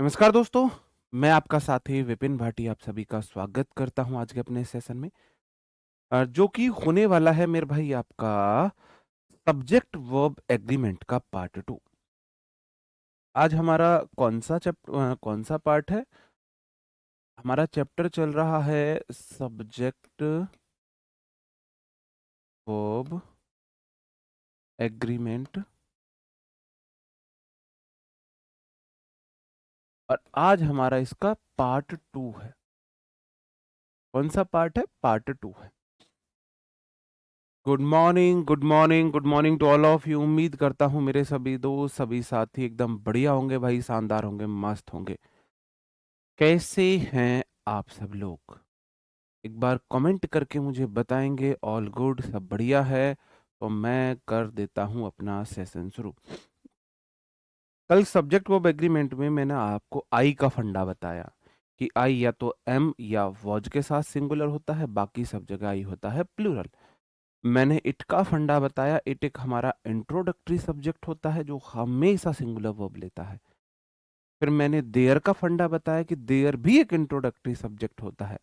नमस्कार दोस्तों, मैं आपका साथी विपिन भाटी आप सभी का स्वागत करता हूं आज के अपने सेशन में जो कि होने वाला है मेरे भाई आपका सब्जेक्ट वर्ब एग्रीमेंट का पार्ट 2। आज हमारा कौन सा पार्ट है? हमारा चैप्टर चल रहा है सब्जेक्ट वर्ब एग्रीमेंट और आज हमारा इसका पार्ट 2 है। कौन सा पार्ट है? पार्ट 2 है। Good morning, good morning, good morning to all of you. उम्मीद करता हूँ मेरे सभी दोस्त, सभी साथी एकदम बढ़िया होंगे भाई, शानदार होंगे, मस्त होंगे। कैसे हैं आप सब लोग? एक बार कमेंट करके मुझे बताएंगे ऑल गुड, सब बढ़िया है, तो मैं कर देता हूँ अपना सेशन शुरू। कल सब्जेक्ट वर्ब एग्रीमेंट में मैंने आपको आई का फंडा बताया कि आई या तो एम या वॉज के साथ सिंगुलर होता है, बाकी सब जगह आई होता है प्लूरल। मैंने इट का फंडा बताया, इट एक हमारा इंट्रोडक्टरी सब्जेक्ट होता है जो हमेशा सिंगुलर वर्ब लेता है। फिर मैंने देयर का फंडा बताया कि देयर भी एक इंट्रोडक्टरी सब्जेक्ट होता है,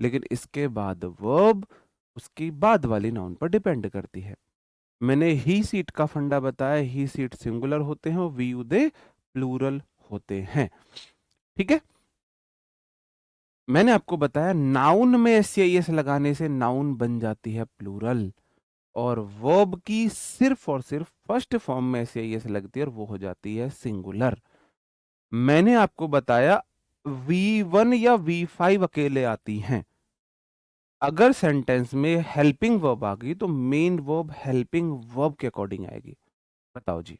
लेकिन इसके बाद वर्ब उसकी बाद वाली नाउन पर डिपेंड करती है। मैंने ही सीट का फंडा बताया, ही सीट सिंगुलर होते हैं और वी यू दे प्लूरल होते हैं। ठीक है। मैंने आपको बताया नाउन में एस लगाने से नाउन बन जाती है प्लूरल, और वर्ब की सिर्फ और सिर्फ फर्स्ट फॉर्म में एस लगती है और वो हो जाती है सिंगुलर। मैंने आपको बताया V1 या V5 अकेले आती हैं। अगर सेंटेंस में हेल्पिंग वर्ब आ गई तो मेन वर्ब हेल्पिंग वर्ब के अकॉर्डिंग आएगी। बताओ जी।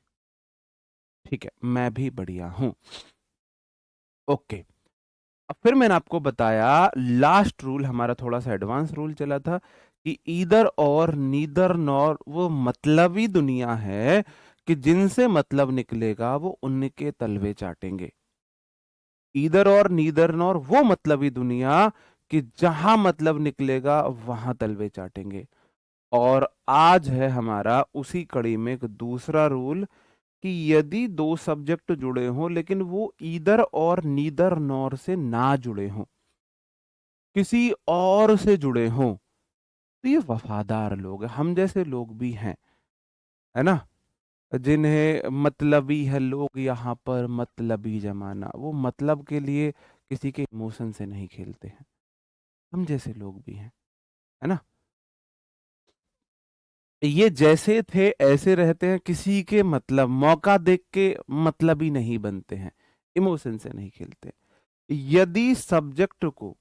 ठीक है, मैं भी बढ़िया हूं। ओके। अब फिर मैंने आपको बताया लास्ट रूल हमारा थोड़ा सा एडवांस रूल चला था कि ईदर और नीदर नॉर वो मतलबी दुनिया है कि जिनसे मतलब निकलेगा वो उनके तलवे चाटेंगे। ईदर और नीदर नॉर वो मतलबी दुनिया कि जहां मतलब निकलेगा वहां तलवे चाटेंगे। और आज है हमारा उसी कड़ी में एक दूसरा रूल कि यदि दो सब्जेक्ट जुड़े हों लेकिन वो ईदर और नीदर नॉर से ना जुड़े हों, किसी और से जुड़े हों, तो ये वफादार लोग हैं, हम जैसे लोग भी हैं, है ना। जिन्हें मतलबी है लोग, यहाँ पर मतलबी जमाना, वो मतलब के लिए किसी के इमोशन से नहीं खेलते हैं, हम जैसे लोग भी हैं, है ना। ये जैसे थे ऐसे रहते हैं, किसी के मतलब मौका देख के मतलबी नहीं बनते हैं, इमोशन से नहीं खेलते। यदि सब्जेक्ट को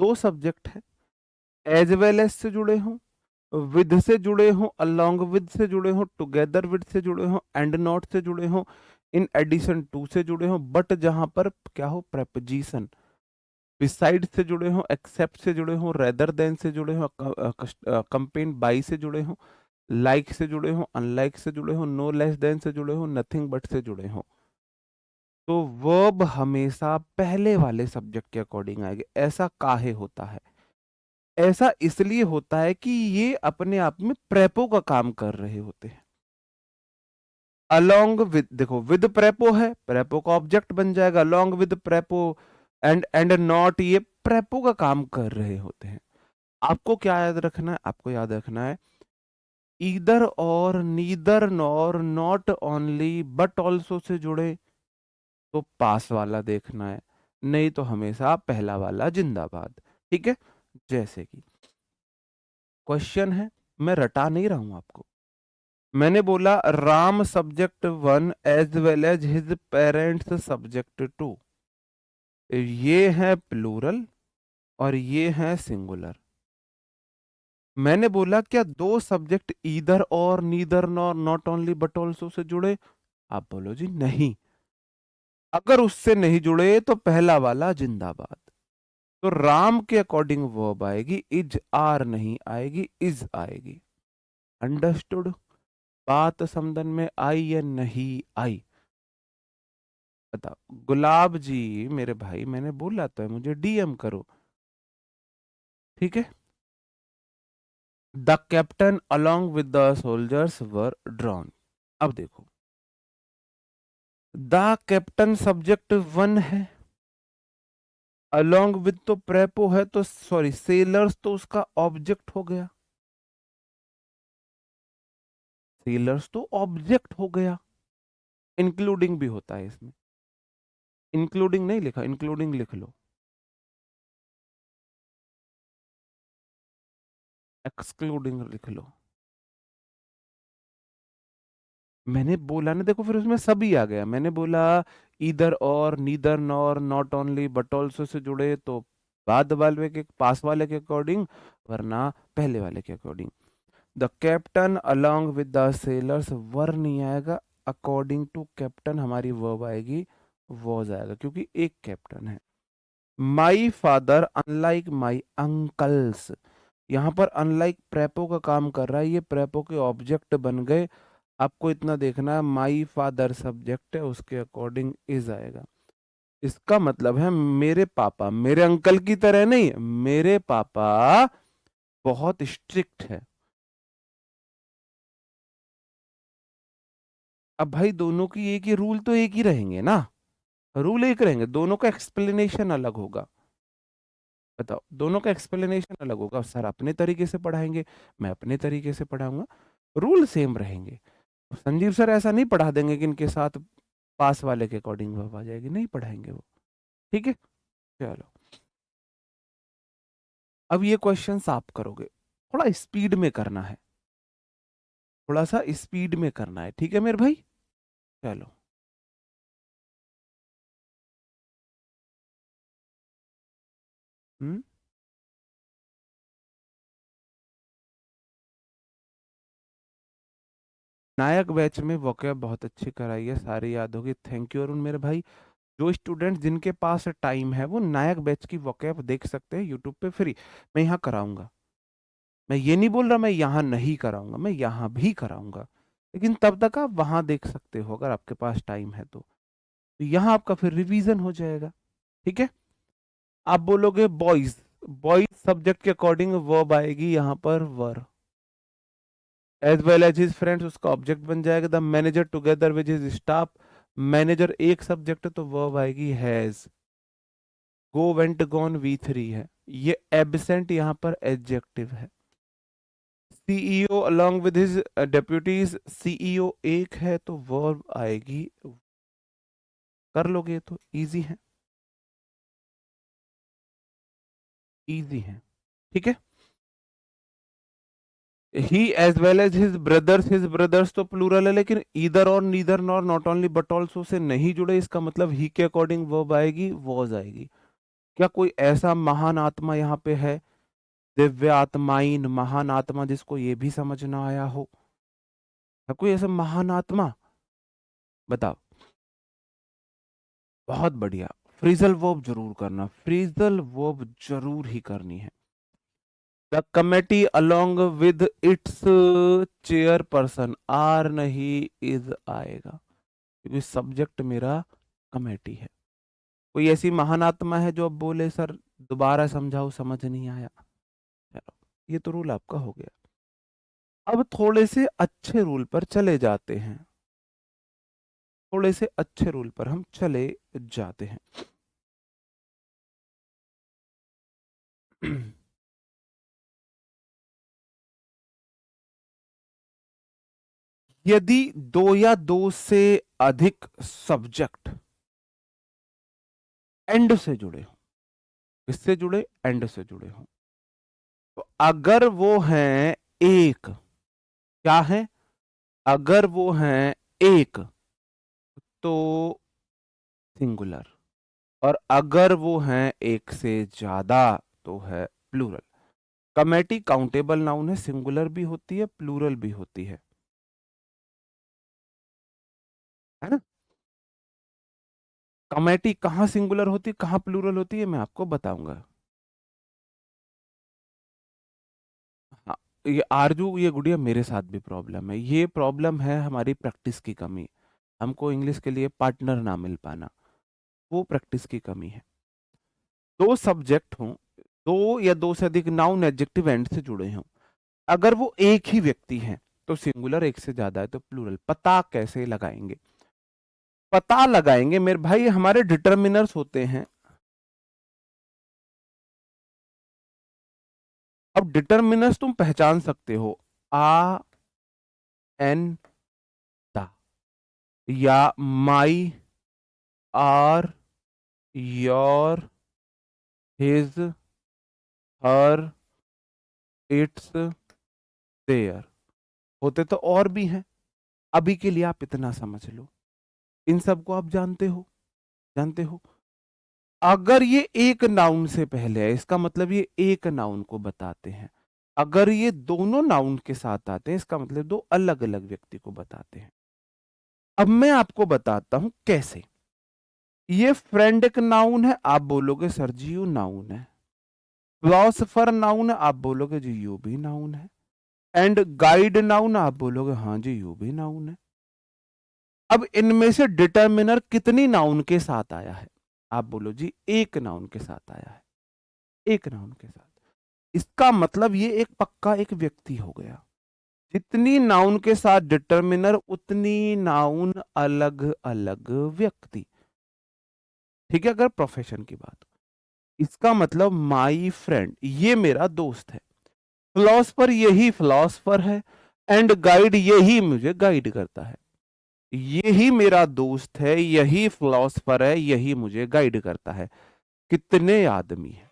दो सब्जेक्ट है एज वेल एज से जुड़े हों, विद से जुड़े हों, अलोंग विद से जुड़े हों, टुगेदर विद से जुड़े हों, एंड नॉट से जुड़े हों, इन एडिशन टू से जुड़े हों, बट जहां पर क्या हो प्रेपोजिशन, बिसाइड से जुड़े हों, एक्सेप्ट से जुड़े हों, रेदर देन से जुड़े हों, कंपेन बाई से जुड़े हों, लाइक से जुड़े हों, अनलाइक से जुड़े हों, नो लेस देन से जुड़े हों, नथिंग बट से जुड़े हों, तो वर्ब हमेशा पहले वाले सब्जेक्ट के अकॉर्डिंग आएगी। ऐसा काहे होता है? ऐसा इसलिए होता है कि ये अपने आप में प्रेपो का काम कर रहे होते हैं। अलोंग विद, देखो विद प्रेपो है, प्रेपो का ऑब्जेक्ट बन जाएगा, अलोंग विद प्रेपो एंड नॉट, ये प्रेपो का काम कर रहे होते हैं। आपको क्या याद रखना है? आपको याद रखना है ईदर और neither nor not only but also से जुड़े तो पास वाला देखना है, नहीं तो हमेशा पहला वाला जिंदाबाद। ठीक है। जैसे कि क्वेश्चन है, मैं रटा नहीं रहा हूं आपको। मैंने बोला Ram subject one as well as his parents subject two, ये है प्लूरल और ये है सिंगुलर। मैंने बोला क्या दो सब्जेक्ट ईदर और neither nor not only but also से जुड़े? आप बोलो जी नहीं। अगर उससे नहीं जुड़े तो पहला वाला जिंदाबाद। तो राम के अकॉर्डिंग वर्ब आएगी इज, आर नहीं आएगी, इज आएगी। अंडरस्टूड? बात समझन में आई या नहीं आई? बताओ गुलाब जी, मेरे भाई मैंने बोला तो है मुझे डीएम करो। ठीक है। The captain along with the soldiers were drawn. अब देखो, द कैप्टन सब्जेक्ट वन है, अलोंग विद तो प्रेपो है, तो सॉरी सेलर्स तो उसका ऑब्जेक्ट हो गया, सेलर्स तो ऑब्जेक्ट हो गया। इंक्लूडिंग भी होता है इसमें, इंक्लूडिंग नहीं लिखा, इंक्लूडिंग लिख लो, एक्सक्लूडिंग लिख लो। मैंने बोला ना, देखो फिर उसमें सभी आ गया। मैंने बोला इधर और, neither nor, not only but also से जुड़े तो बाद वाले के, पास वाले के अकॉर्डिंग, वरना पहले वाले के according. The captain along with the sailors, were नहीं आएगा, अकॉर्डिंग टू कैप्टन हमारी वर्ब आएगी, वॉज आएगा, क्योंकि एक कैप्टन है। My father unlike my uncles, यहाँ पर अनलाइक प्रेपो का काम कर रहा है, ये प्रेपो के ऑब्जेक्ट बन गए। आपको इतना देखना है, माई फादर सब्जेक्ट है, उसके अकॉर्डिंग इज आएगा। इसका मतलब है मेरे पापा, मेरे अंकल की तरह नहीं, मेरे पापा बहुत स्ट्रिक्ट है। अब भाई दोनों की एक ही रूल तो एक ही रहेंगे ना, रूल एक रहेंगे, दोनों का एक्सप्लेनेशन अलग होगा। बताओ, दोनों का एक्सप्लेनेशन अलग होगा, सर अपने तरीके से पढ़ाएंगे, मैं अपने तरीके से पढ़ाऊंगा, रूल सेम रहेंगे। संजीव सर ऐसा नहीं पढ़ा देंगे कि इनके साथ पास वाले के अकॉर्डिंग वर्ब आ जाएगी, नहीं पढ़ाएंगे वो। ठीक है, चलो अब ये क्वेश्चन आप करोगे, थोड़ा स्पीड में करना है, थोड़ा सा स्पीड में करना है, ठीक है मेरे भाई। चलो, हम्म, नायक बैच में वोकैब बहुत अच्छी कराई है, सारी याद होगी, थैंक यू अरुण मेरे भाई। जो स्टूडेंट जिनके पास टाइम है वो नायक बैच की वोकैब देख सकते हैं यूट्यूब पे फ्री, मैं यहाँ कराऊंगा। मैं ये नहीं बोल रहा मैं यहाँ नहीं कराऊंगा, मैं यहाँ भी कराऊंगा, लेकिन तब तक आप वहां देख सकते हो अगर आपके पास टाइम है तो यहाँ आपका फिर रिवीजन हो जाएगा। ठीक है, आप बोलोगे बॉयज, बॉयज सब्जेक्ट के अकॉर्डिंग वर्ब आएगी यहाँ पर were, as well as his friends उसका ऑब्जेक्ट बन जाएगा, the manager together with his staff, manager एक सब्जेक्ट है तो वर्ब आएगी has, go went gone V3 है, ये एब्सेंट यहाँ पर एडजेक्टिव है। CEO along with his deputies, CEO एक है तो वर्ब आएगी, कर लोगे तो इजी है, इजी है। ठीक है, he as well as his brothers तो प्लूरल है, लेकिन इधर और neither nor not only but also से नहीं जुड़े, इसका मतलब ही के अकॉर्डिंग वर्ब आएगी, वॉज आएगी। क्या कोई ऐसा महान आत्मा यहाँ पे है, दिव्य आत्माइन महान आत्मा, जिसको ये भी समझ ना आया हो? है कोई ऐसा महान आत्मा? बताओ। बहुत बढ़िया, फ्रीजल वर्ब जरूर करना, फ्रीजल वर्ब जरूर ही करनी है। The committee along with its chairperson, are नहीं इज आएगा, क्योंकि सब्जेक्ट मेरा कमेटी है। कोई ऐसी महान आत्मा है जो अब बोले सर दोबारा समझाओ समझ नहीं आया? चलो, ये तो रूल आपका हो गया। अब थोड़े से अच्छे रूल पर चले जाते हैं, थोड़े से अच्छे रूल पर हम चले जाते हैं। यदि दो या दो से अधिक सब्जेक्ट एंड से जुड़े हो, किससे जुड़े? एंड से जुड़े हो, तो अगर वो हैं एक, क्या है? अगर वो हैं एक तो सिंगुलर, और अगर वो हैं एक से ज्यादा तो है प्लूरल। कमेटी काउंटेबल नाउन है, सिंगुलर भी होती है प्लूरल भी होती है ना? कमेटी कहाँ सिंगुलर होती है कहाँ प्लूरल होती है मैं आपको बताऊंगा। हाँ, ये आरजू, ये गुड़िया मेरे साथ भी प्रॉब्लम है, ये प्रॉब्लम है हमारी प्रैक्टिस की कमी, हमको इंग्लिश के लिए पार्टनर ना मिल पाना, वो प्रैक्टिस की कमी है। दो सब्जेक्ट हों, दो या दो से अधिक नाउन एडजेक्टिव एंड से जुड़े हों, अगर वो एक ही व्यक्ति हैं तो सिंगुलर, एक से ज्यादा है तो प्लूरल। पता कैसे लगाएंगे? पता लगाएंगे मेरे भाई, हमारे डिटर्मिनर्स होते हैं। अब डिटर्मिनर्स तुम पहचान सकते हो, आ, एन, दा, या my, our, your, his, her, its, their. होते तो और भी हैं, अभी के लिए आप इतना समझ लो। इन सबको आप जानते हो, जानते हो। अगर ये एक नाउन से पहले है, इसका मतलब ये एक नाउन को बताते हैं। अगर ये दोनों नाउन के साथ आते हैं, इसका मतलब दो अलग अलग व्यक्ति को बताते हैं। अब मैं आपको बताता हूं कैसे। ये फ्रेंड एक नाउन है, आप बोलोगे सर जी यू नाउन है। फिलोसफर नाउन है, आप बोलोगे जी यू भी नाउन है। एंड गाइड नाउन, आप बोलोगे हाँ जी यू भी नाउन है। अब इनमें से डिटर्मिनर कितनी नाउन के साथ आया है? आप बोलो जी एक नाउन के साथ आया है, एक नाउन के साथ। इसका मतलब ये एक पक्का एक व्यक्ति हो गया। जितनी नाउन के साथ डिटर्मिनर, उतनी नाउन अलग अलग व्यक्ति। ठीक है, अगर प्रोफेशन की बात, इसका मतलब माई फ्रेंड ये मेरा दोस्त है, फिलोसफर यही फिलोसफर है, एंड गाइड यही मुझे गाइड करता है। यही मेरा दोस्त है, यही फिलोसफर है, यही मुझे गाइड करता है। कितने आदमी हैं,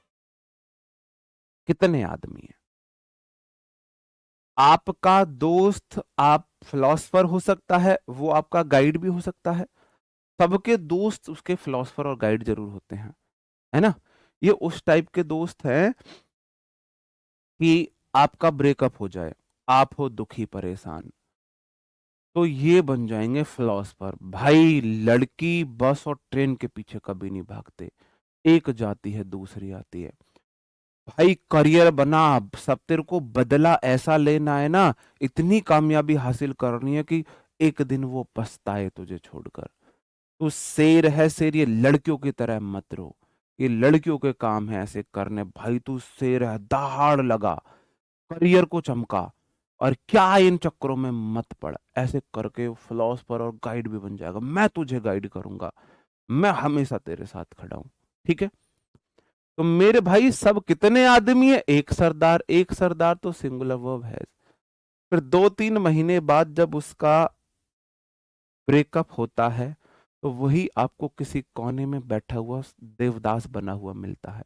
कितने आदमी हैं? आपका दोस्त आप फिलोसफर हो सकता है, वो आपका गाइड भी हो सकता है। सबके दोस्त उसके फिलोसफर और गाइड जरूर होते हैं, है ना। ये उस टाइप के दोस्त हैं कि आपका ब्रेकअप हो जाए, आप हो दुखी परेशान, तो ये बन जाएंगे फिलोसफर। भाई लड़की बस और ट्रेन के पीछे कभी नहीं भागते, एक जाती है दूसरी आती है। भाई करियर बना, सब तेरे को बदला ऐसा लेना है ना, इतनी कामयाबी हासिल करनी है कि एक दिन वो पछताए तुझे छोड़कर। तू शेर है शेर, ये लड़कियों की तरह मत रहो, ये लड़कियों के काम है ऐसे करने। भाई तू शेर है, दहाड़ लगा, करियर को चमका, और क्या इन चक्करों में मत पड़। ऐसे करके फिलोसफर और गाइड भी बन जाएगा। मैं तुझे गाइड करूंगा, मैं हमेशा तेरे साथ खड़ा हूं। ठीक है, तो मेरे भाई सब कितने आदमी है? एक सरदार। एक सरदार तो सिंगुलर वर्ब है। फिर 2-3 महीने बाद जब उसका ब्रेकअप होता है, तो वही आपको किसी कोने में बैठा हुआ देवदास बना हुआ मिलता है।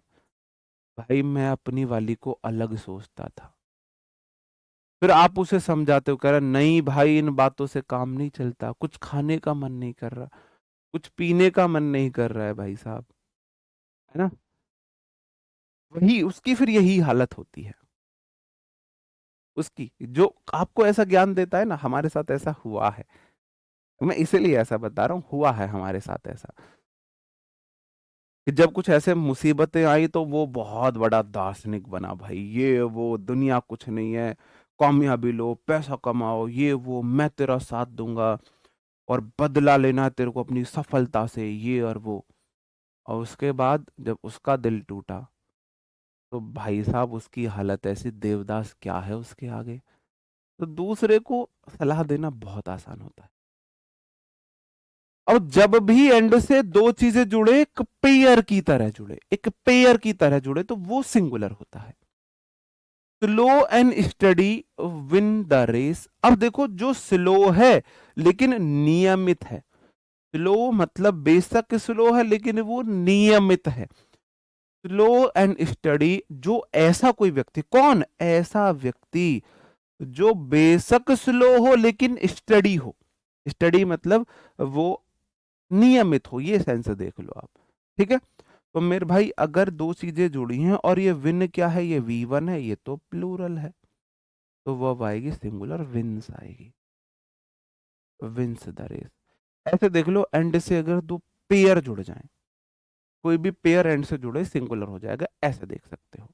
भाई मैं अपनी वाली को अलग सोचता था। फिर आप उसे समझाते हो, कह रहा नहीं भाई इन बातों से काम नहीं चलता, कुछ खाने का मन नहीं कर रहा, कुछ पीने का मन नहीं कर रहा है भाई साहब, है ना। वही उसकी फिर यही हालत होती है उसकी, जो आपको ऐसा ज्ञान देता है ना। हमारे साथ ऐसा हुआ है, मैं इसीलिए ऐसा बता रहा हूँ, हुआ है हमारे साथ ऐसा कि जब कुछ ऐसे मुसीबतें आई तो वो बहुत बड़ा दार्शनिक बना। भाई ये वो दुनिया कुछ नहीं है, कामयाबी लो, पैसा कमाओ, ये वो, मैं तेरा साथ दूंगा, और बदला लेना है तेरे को अपनी सफलता से, ये और वो। और उसके बाद जब उसका दिल टूटा, तो भाई साहब उसकी हालत ऐसी, देवदास क्या है उसके आगे। तो दूसरे को सलाह देना बहुत आसान होता है। और जब भी एंड से दो चीजें जुड़े, एक पेयर की तरह जुड़े, एक पेयर की तरह जुड़े, तो वो सिंगुलर होता है। Slow and study win the race. अब देखो जो स्लो है लेकिन नियमित है, स्लो मतलब बेशक स्लो है लेकिन वो नियमित है। स्लो एंड स्टडी, जो ऐसा कोई व्यक्ति, कौन ऐसा व्यक्ति जो बेशक स्लो हो लेकिन स्टडी हो। स्टडी मतलब वो नियमित हो, ये सेंस देख लो आप। ठीक है, तो मेरे भाई अगर दो चीजें जुड़ी हैं और ये विन क्या है, ये V1 है, ये तो प्लूरल है, तो वो आएगी सिंगुलर, विंस आएगी, विंस द रेस। ऐसे देख लो, एंड से अगर दो पेयर जुड़ जाएं, कोई भी पेयर एंड से जुड़े सिंगुलर हो जाएगा, ऐसे देख सकते हो।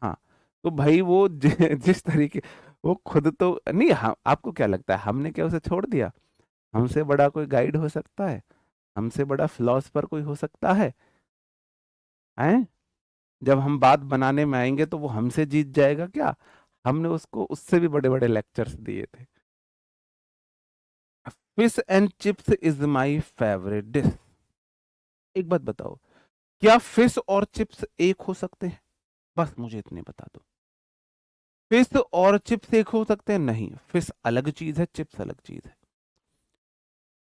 हाँ, तो भाई वो जिस तरीके, वो खुद तो नहीं, हम आपको क्या लगता है हमने क्या उसे छोड़ दिया? हमसे बड़ा कोई गाइड हो सकता है? हमसे बड़ा फिलोसफर कोई हो सकता है? हैं? जब हम बात बनाने में आएंगे तो वो हमसे जीत जाएगा क्या? हमने उसको उससे भी बड़े बड़े लेक्चर्स दिए थे। Fish and chips is my favourite dish. एक बात बताओ, क्या फिश और चिप्स एक हो सकते हैं? बस मुझे इतने बता दो। फिश और चिप्स एक हो सकते हैं? नहीं, फिश अलग चीज है, चिप्स अलग चीज है।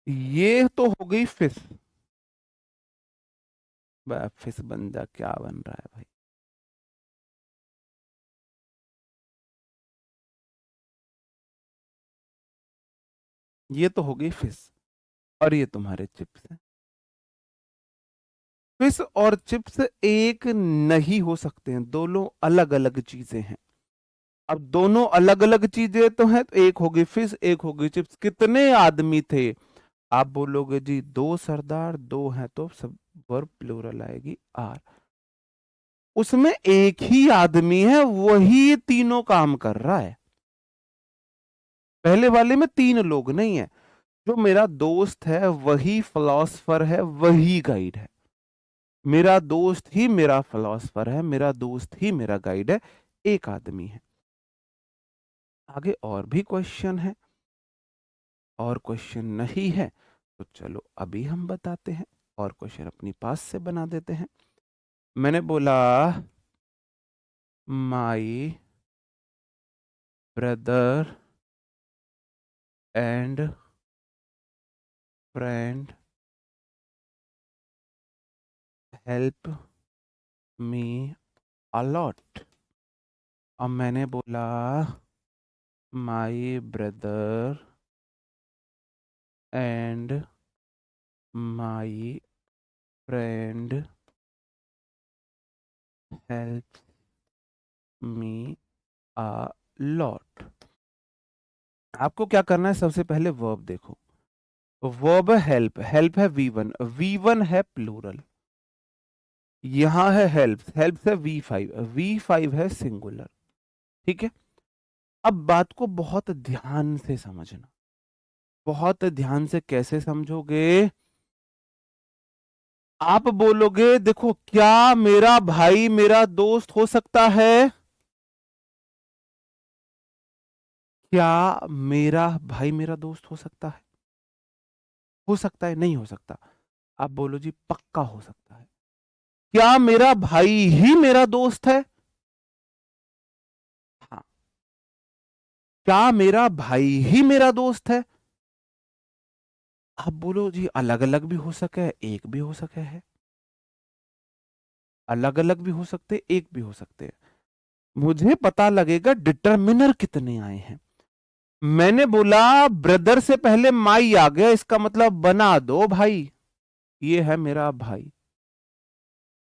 ये तो हो गई फिश। फिश बन जा, क्या बन रहा है भाई? ये तो हो गई फिश, और ये तुम्हारे चिप्स है। फिश और चिप्स एक नहीं हो सकते हैं, दोनों अलग अलग चीजें हैं। अब दोनों अलग अलग चीजें तो हैं, तो एक होगी फिश, एक होगी चिप्स। कितने आदमी थे? आप बोलोगे जी दो सरदार, दो हैं तो सब वर्ब प्लूरल आएगी आर। उसमें एक ही आदमी है, वही तीनों काम कर रहा है। पहले वाले में तीन लोग नहीं है। जो मेरा दोस्त है वही फिलोसफर है, वही गाइड है। मेरा दोस्त ही मेरा फिलोसफर है, मेरा दोस्त ही मेरा गाइड है। एक आदमी है। आगे और भी क्वेश्चन है? और क्वेश्चन नहीं है तो चलो अभी हम बताते हैं। और क्वेश्चन अपनी पास से बना देते हैं। मैंने बोला my brother and friend help me a lot. अब मैंने बोला my brother and my friend help me a lot. आपको क्या करना है? सबसे पहले वर्ब देखो। वर्ब है हेल्प, हेल्प है वी1, वी1 है प्लूरल। यहां है हेल्प, हेल्प है वी5, वी5 है सिंगुलर। ठीक है। अब बात को बहुत ध्यान से समझना। बहुत ध्यान से कैसे समझोगे? आप बोलोगे देखो, क्या मेरा भाई मेरा दोस्त हो सकता है? क्या मेरा भाई मेरा दोस्त हो सकता है? हो सकता है, नहीं हो सकता? आप बोलो जी पक्का हो सकता है। क्या मेरा भाई ही मेरा दोस्त है? हाँ। क्या मेरा भाई ही मेरा दोस्त है? आप बोलो जी अलग अलग भी हो सके, एक भी हो सके है। अलग अलग भी हो सकते, एक भी हो सकते हैं। मुझे पता लगेगा डिटर्मिनर कितने आए हैं। मैंने बोला ब्रदर से पहले माई आ गया, इसका मतलब बना दो भाई। ये है मेरा भाई,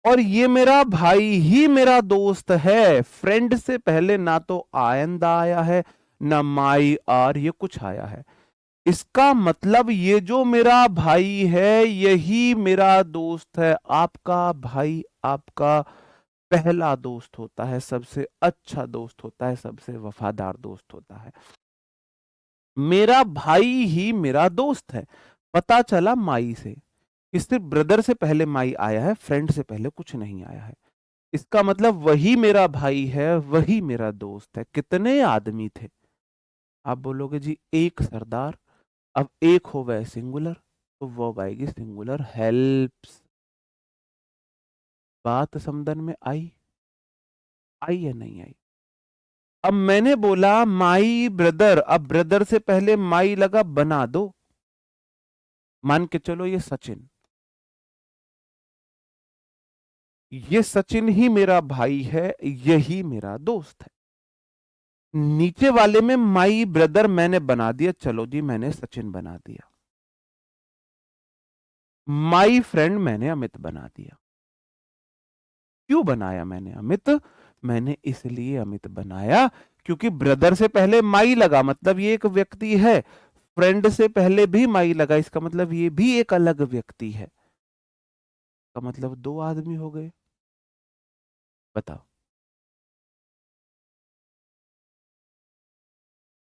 और ये मेरा भाई ही मेरा दोस्त है। फ्रेंड से पहले ना तो आयंदा आया है, ना माई आर ये कुछ आया है। इसका मतलब ये जो मेरा भाई है यही मेरा दोस्त है। आपका भाई आपका पहला दोस्त होता है, सबसे अच्छा दोस्त होता है, सबसे वफादार दोस्त होता है। मेरा भाई ही मेरा दोस्त है। पता चला माई से कि सिर्फ ब्रदर से पहले माई आया है, फ्रेंड से पहले कुछ नहीं आया है। इसका मतलब वही मेरा भाई है, वही मेरा दोस्त है। कितने आदमी थे? आप बोलोगे जी एक सरदार। अब एक हो गए सिंगुलर, तो वो आएगी सिंगुलर हेल्प्स। बात समझन में आई? आई या नहीं आई? अब मैंने बोला माई ब्रदर, अब ब्रदर से पहले माई लगा, बना दो। मान के चलो ये सचिन, ये सचिन ही मेरा भाई है, यही मेरा दोस्त है। नीचे वाले में माई ब्रदर मैंने बना दिया, चलो जी मैंने सचिन बना दिया। माई फ्रेंड मैंने अमित बना दिया। क्यों बनाया मैंने अमित? मैंने इसलिए अमित बनाया क्योंकि ब्रदर से पहले माई लगा, मतलब ये एक व्यक्ति है। फ्रेंड से पहले भी माई लगा, इसका मतलब ये भी एक अलग व्यक्ति है। का मतलब दो आदमी हो गए। बताओ।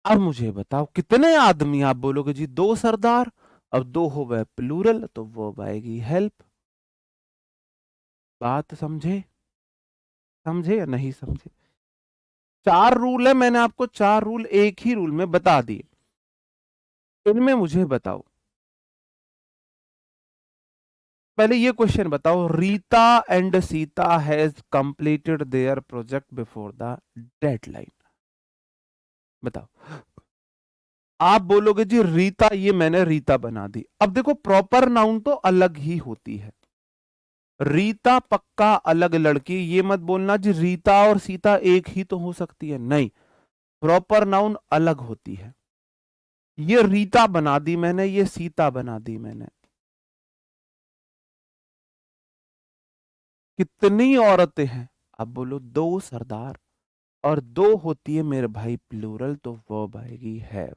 अब मुझे बताओ कितने आदमी? आप बोलोगे जी दो सरदार। अब दो हो गए प्लूरल, तो वो आएगी हेल्प। बात समझे? समझे या नहीं समझे? चार रूल है, मैंने आपको चार रूल एक ही रूल में बता दिए। इनमें मुझे बताओ, पहले ये क्वेश्चन बताओ, Rita and Sita has completed there project before the deadline. बताओ। आप बोलोगे जी रीता, ये मैंने रीता बना दी। अब देखो प्रॉपर नाउन तो अलग ही होती है। रीता पक्का अलग लड़की, ये मत बोलना जी रीता और सीता एक ही तो हो सकती है, नहीं, प्रॉपर नाउन अलग होती है। ये रीता बना दी मैंने, ये सीता बना दी मैंने। कितनी औरतें हैं? आप बोलो दो सरदार, और दो होती है मेरे भाई प्लूरल, तो वर्ब आएगी है,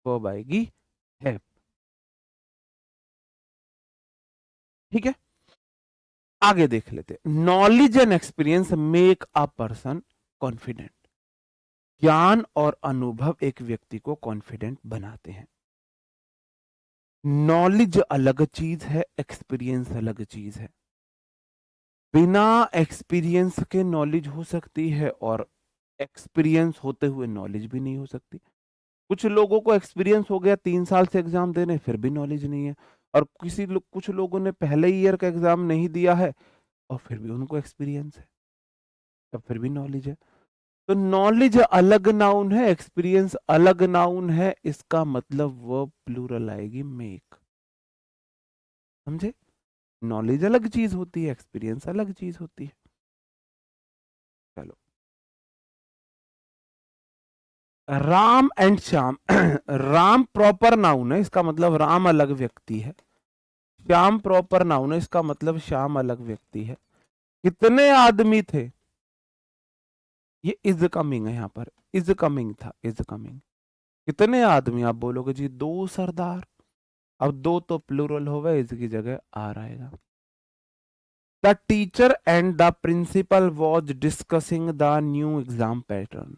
वर्ब आएगी है। ठीक है, आगे देख लेते। Knowledge and experience make a person confident. ज्ञान और अनुभव एक व्यक्ति को कॉन्फिडेंट बनाते हैं। नॉलेज अलग चीज है, एक्सपीरियंस अलग चीज है। बिना एक्सपीरियंस के नॉलेज हो सकती है, और एक्सपीरियंस होते हुए नॉलेज भी नहीं हो सकती। कुछ लोगों को एक्सपीरियंस हो गया 3 साल से एग्जाम देने, फिर भी नॉलेज नहीं है। और कुछ लोगों ने पहले ईयर का एग्जाम नहीं दिया है और फिर भी उनको एक्सपीरियंस है, तब फिर भी नॉलेज है। तो नॉलेज अलग नाउन है, एक्सपीरियंस अलग नाउन है, इसका मतलब वो प्लूरल आएगी मेक। समझे? नॉलेज अलग चीज होती है, एक्सपीरियंस अलग चीज होती है। चलो, Ram and Shyam. Ram proper noun है, इसका मतलब राम अलग व्यक्ति है। श्याम प्रॉपर नाउन है, इसका मतलब श्याम अलग व्यक्ति है। कितने आदमी थे? ये इज कमिंग है, यहां पर इज कमिंग था, इज कमिंग। कितने आदमी? आप बोलोगे जी दो सरदार। अब दो तो प्लूरल होगा, इसकी जगह आर आएगा। The teacher and the principal was discussing the new exam pattern.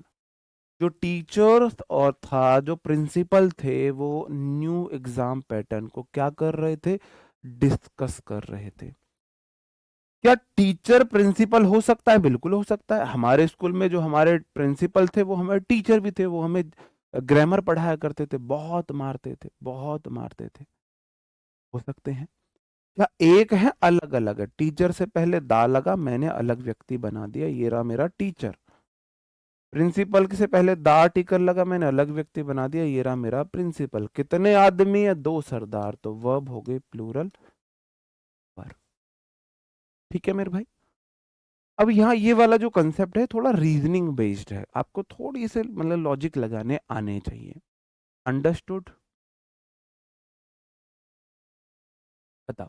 जो टीचर और था, जो प्रिंसिपल थे, वो न्यू एग्जाम पैटर्न को क्या कर रहे थे? डिस्कस कर रहे थे। क्या टीचर प्रिंसिपल हो सकता है? बिल्कुल हो सकता है। हमारे स्कूल में जो हमारे प्रिंसिपल थे वो हमारे टीचर भी थे, वो हमें ग्रामर पढ़ाया करते थे, बहुत मारते थे, बहुत मारते थे। हो सकते हैं। क्या एक है? अलग अलग है। टीचर से पहले दा लगा, मैंने अलग व्यक्ति बना दिया, ये रहा मेरा टीचर। प्रिंसिपल से पहले दा टिकर लगा, मैंने अलग व्यक्ति बना दिया, ये रहा मेरा प्रिंसिपल। कितने आदमी है? दो सरदार, तो वर्ब हो गई प्लूरल पर। ठीक है मेरे भाई। अब यहाँ ये वाला जो कंसेप्ट है थोड़ा रीजनिंग बेस्ड है, आपको थोड़ी से मतलब लॉजिक लगाने आने चाहिए। अंडरस्टूड? बताओ।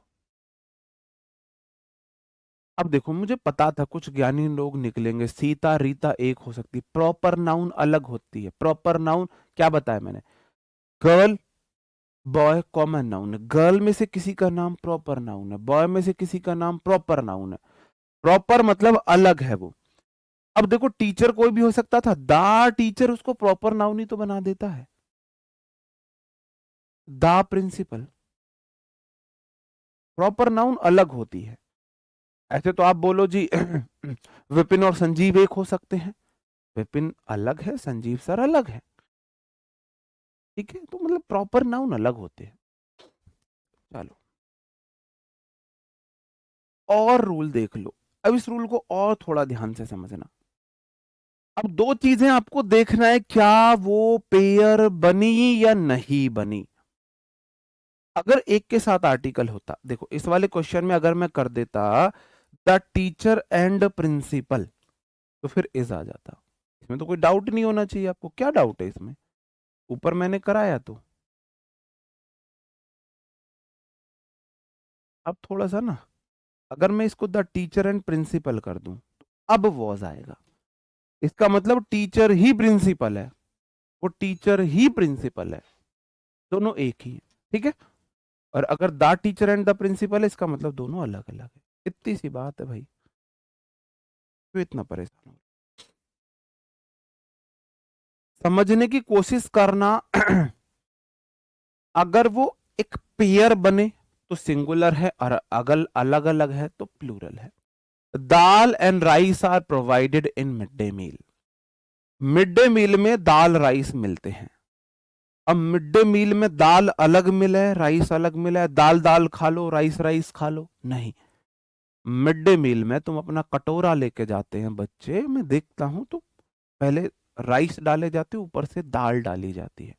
अब देखो, मुझे पता था कुछ ज्ञानी लोग निकलेंगे, सीता रीता एक हो सकती, प्रॉपर नाउन अलग होती है। प्रॉपर नाउन क्या बताया मैंने? गर्ल, बॉय कॉमन नाउन है। गर्ल में से किसी का नाम प्रॉपर नाउन है, बॉय में से किसी का नाम प्रॉपर नाउन है। प्रॉपर मतलब अलग है वो। अब देखो, टीचर कोई भी हो सकता था, दा टीचर उसको प्रॉपर नाउन ही तो बना देता है। दा प्रिंसिपल, प्रॉपर नाउन अलग होती है। ऐसे तो आप बोलो जी विपिन और संजीव एक हो सकते हैं, विपिन अलग है, संजीव सर अलग है। ठीक है, तो मतलब प्रॉपर नाउन अलग होते हैं। चलो, और रूल देख लो। अब इस रूल को और थोड़ा ध्यान से समझना। अब दो चीजें आपको देखना है, क्या वो पेयर बनी या नहीं बनी। अगर एक के साथ आर्टिकल होता, देखो इस वाले क्वेश्चन में अगर मैं कर देता द टीचर एंड प्रिंसिपल, तो फिर इज आ जाता। इसमें तो कोई डाउट नहीं होना चाहिए आपको। क्या डाउट है इसमें? ऊपर मैंने कराया तो। अब थोड़ा सा ना, अगर मैं इसको द टीचर एंड प्रिंसिपल कर दूं, अब वॉज आएगा। इसका मतलब टीचर ही प्रिंसिपल है, वो टीचर ही प्रिंसिपल है, दोनों एक ही है। ठीक है। और अगर the teacher and the principal है, इसका मतलब दोनों अलग अलग है। इतनी सी बात है भाई, क्यों इतना परेशान हो? समझने की कोशिश करना। अगर वो एक पेयर बने तो सिंगुलर है, और अगर अलग अलग है तो प्लूरल है। Dal and rice are provided in mid day meal. Mid day meal में दाल राइस मिलते हैं। अब मिड डे मील में दाल अलग मिले, राइस अलग मिले, दाल दाल खा लो, राइस राइस खा लो, नहीं। मिड डे मील में तुम अपना कटोरा लेके जाते हैं बच्चे, मैं देखता हूं तो पहले राइस डाले जाते हैं, ऊपर से दाल डाली जाती है।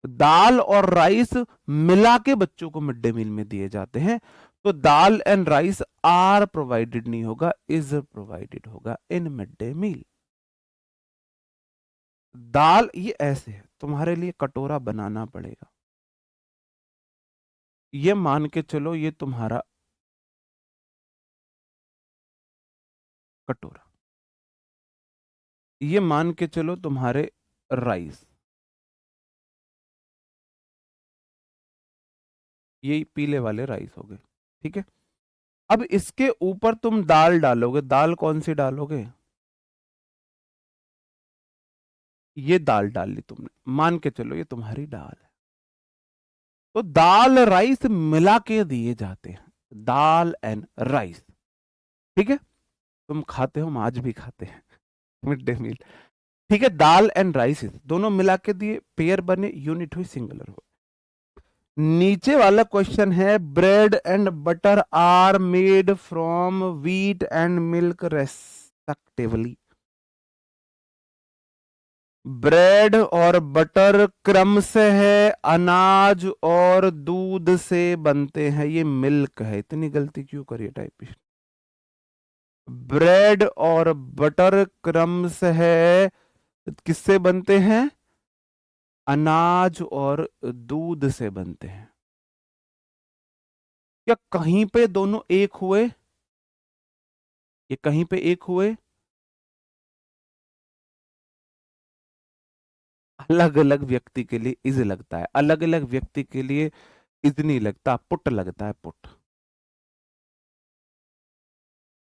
दाल और राइस मिला के बच्चों को मिड डे मील में दिए जाते हैं। तो दाल एंड राइस आर प्रोवाइडेड नहीं होगा, इज प्रोवाइडेड होगा इन मिड डे मील। दाल ये ऐसे है, तुम्हारे लिए कटोरा बनाना पड़ेगा। ये मान के चलो ये तुम्हारा कटोरा, ये मान के चलो तुम्हारे राइस, ये पीले वाले राइस हो गए, ठीक है। अब इसके ऊपर तुम दाल डालोगे, दाल कौन सी डालोगे? ये दाल डाल ली तुमने, मान के चलो ये तुम्हारी दाल है। तो दाल राइस मिला के दिए जाते हैं, दाल एंड राइस, ठीक है। तुम खाते हो, हम आज भी खाते हैं मिड डे मील, ठीक है। दाल एंड राइस दोनों मिला के दिए, पेयर बने, यूनिट हुई, सिंगुलर हुआ। नीचे वाला क्वेश्चन है, bread and butter are made from wheat and milk respectively. Bread और बटर क्रम से है, अनाज और दूध से बनते हैं, ये मिल्क है। इतनी गलती क्यों करिए टाइपिस्ट? ब्रेड और बटर क्रम से है, किससे बनते हैं? अनाज और दूध से बनते हैं। क्या कहीं पे दोनों एक हुए? ये कहीं पे एक हुए? अलग अलग व्यक्ति के लिए इज लगता है, अलग अलग व्यक्ति के लिए इज नहीं लगता, पुट लगता है, पुट।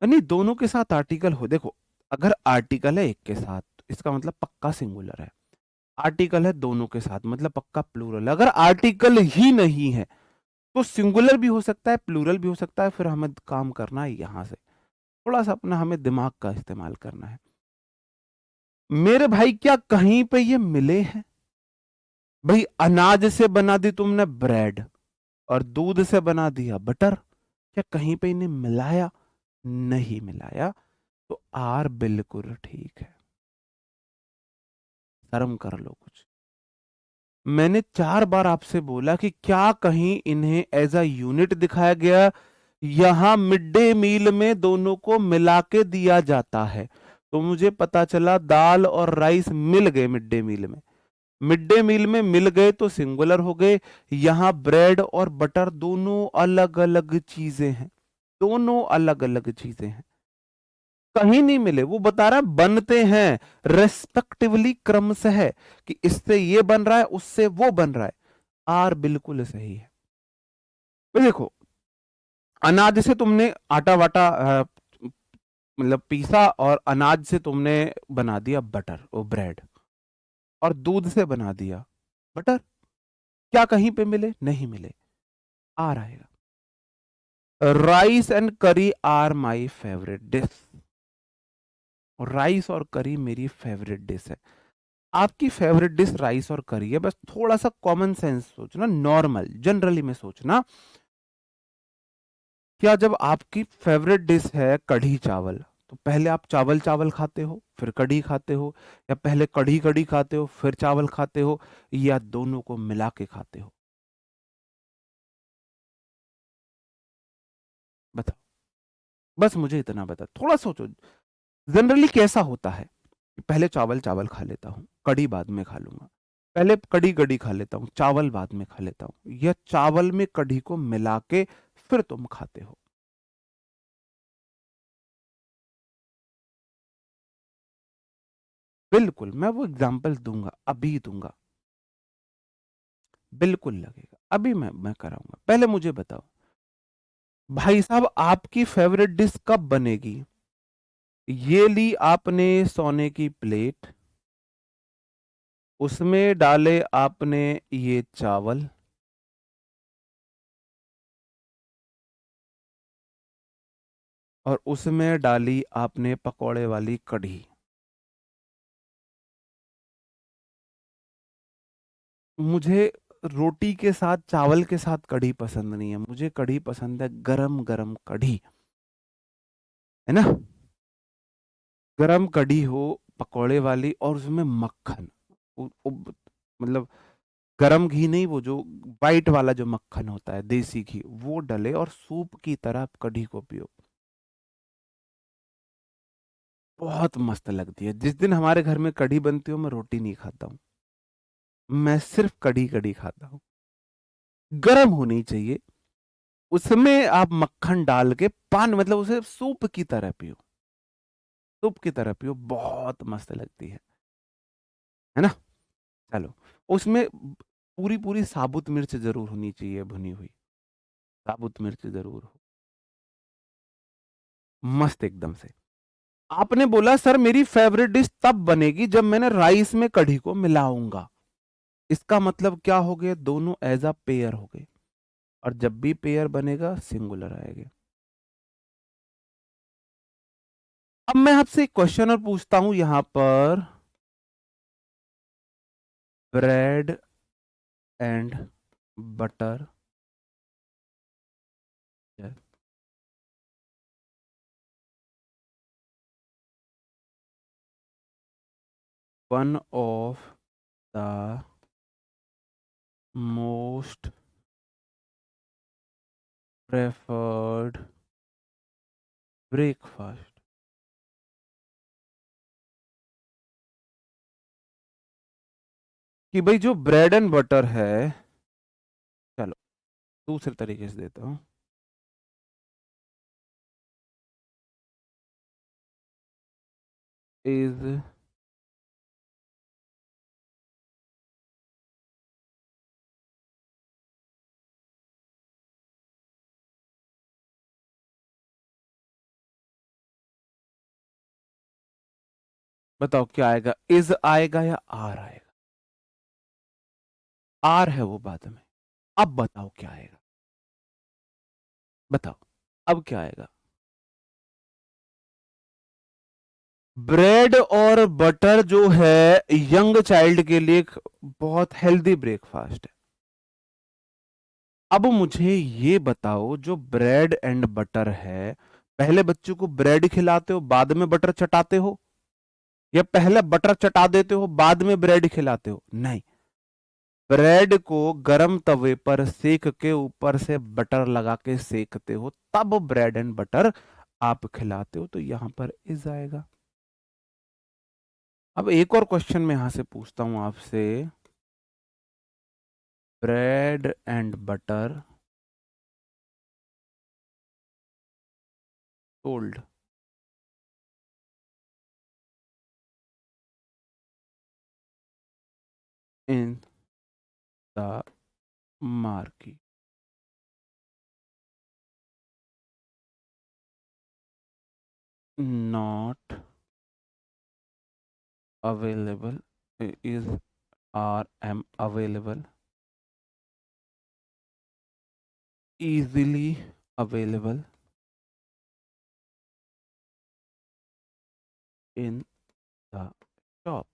नहीं, दोनों के साथ आर्टिकल हो, देखो अगर आर्टिकल है एक के साथ तो इसका मतलब पक्का सिंगुलर है, आर्टिकल है दोनों के साथ मतलब पक्का प्लूरल है। अगर आर्टिकल ही नहीं है तो सिंगुलर भी हो सकता है, प्लूरल भी हो सकता है। फिर हमें काम करना है यहां से, थोड़ा सा अपना हमें दिमाग का इस्तेमाल करना है। मेरे भाई क्या कहीं पे ये मिले हैं? भाई अनाज से बना दी तुमने ब्रेड और दूध से बना दिया बटर, क्या कहीं पे इन्हें मिलाया? नहीं मिलाया, तो आर बिल्कुल ठीक है। शर्म कर लो कुछ। मैंने 4 बार आपसे बोला कि क्या कहीं इन्हें एज अ यूनिट दिखाया गया? यहां मिड डे मील में दोनों को मिला के दिया जाता है, तो मुझे पता चला दाल और राइस मिल गए मिड डे मील में। मिड डे मील में मिल गए तो सिंगुलर हो गए। यहां ब्रेड और बटर दोनों अलग अलग चीजें हैं, दोनों अलग अलग चीजें हैं, कहीं नहीं मिले। वो बता रहा है बनते हैं, रेस्पेक्टिवली क्रम से है कि इससे ये बन रहा है, उससे वो बन रहा है। आर बिल्कुल सही है। तो देखो, अनाज से तुमने आटा वाटा मतलब पीसा, और अनाज से तुमने बना दिया बटर और ब्रेड, और दूध से बना दिया बटर, क्या कहीं पे मिले? नहीं मिले। आ रहेगा। Rice and curry are my favourite dish. Rice और करी मेरी फेवरेट डिश है। आपकी फेवरेट डिश राइस और करी है, बस थोड़ा सा कॉमन सेंस सोचना, नॉर्मल जनरली में सोचना। क्या जब आपकी फेवरेट डिश है कढ़ी चावल, तो पहले आप चावल चावल खाते हो फिर कढ़ी खाते हो, या पहले कढ़ी कढ़ी खाते हो फिर चावल खाते हो, या दोनों को मिला के खाते हो? बताओ, बस मुझे इतना बता, थोड़ा सोचो। जनरली कैसा होता है कि पहले चावल चावल खा लेता हूँ, कढ़ी बाद में खा लूंगा, पहले कढ़ी कढ़ी खा लेता हूँ, चावल बाद में खा लेता हूँ, या चावल में कढ़ी को मिला के फिर तुम खाते हो? बिल्कुल, मैं वो एग्जांपल दूंगा, अभी दूंगा, बिल्कुल लगेगा, अभी मैं कराऊंगा। पहले मुझे बताओ भाई साहब, आपकी फेवरेट डिश कब बनेगी? ये ली आपने सोने की प्लेट, उसमें डाले आपने ये चावल, और उसमें डाली आपने पकौड़े वाली कढ़ी। मुझे रोटी के साथ, चावल के साथ कढ़ी पसंद नहीं है, मुझे कढ़ी पसंद है गरम गरम कढ़ी, है ना। गरम कढ़ी हो पकौड़े वाली, और उसमें मक्खन, मतलब गरम घी नहीं, वो जो वाइट वाला जो मक्खन होता है, देसी घी, वो डले और सूप की तरह कढ़ी को पियो, बहुत मस्त लगती है। जिस दिन हमारे घर में कढ़ी बनती हो, मैं रोटी नहीं खाता हूँ, मैं सिर्फ कढ़ी कढ़ी खाता हूँ। गरम होनी चाहिए, उसमें आप मक्खन डाल के पान, मतलब उसे सूप की तरह पियो, सूप की तरह पियो, बहुत मस्त लगती है ना। चलो, उसमें पूरी पूरी साबुत मिर्च जरूर होनी चाहिए, भुनी हुई साबुत मिर्च जरूर हो, मस्त एकदम से। आपने बोला सर मेरी फेवरेट डिश तब बनेगी जब मैंने राइस में कढ़ी को मिलाऊंगा, इसका मतलब क्या हो गया, दोनों एज अ पेयर हो गए, और जब भी पेयर बनेगा सिंगुलर आएगा। अब मैं आपसे एक क्वेश्चन और पूछता हूं यहां पर, bread and butter, one of the most preferred breakfast. कि भाई जो ब्रेड एंड बटर है, चलो दूसरे तरीके से देता हूं, इज, बताओ क्या आएगा, इज आएगा या आर आएगा, आर है वो बाद में, अब बताओ क्या आएगा, बताओ अब क्या आएगा। ब्रेड और बटर जो है यंग चाइल्ड के लिए एक बहुत हेल्दी ब्रेकफास्ट है। अब मुझे ये बताओ, जो ब्रेड एंड बटर है, पहले बच्चों को ब्रेड खिलाते हो बाद में बटर चटाते हो, या पहले बटर चटा देते हो बाद में ब्रेड खिलाते हो? नहीं, ब्रेड को गरम तवे पर सेक के ऊपर से बटर लगा के सेकते हो, तब ब्रेड एंड बटर आप खिलाते हो, तो यहां पर इज आएगा। अब एक और क्वेश्चन मैं यहां से पूछता हूं आपसे, bread and butter sold in the market, not available, is or am available, easily available in the shop,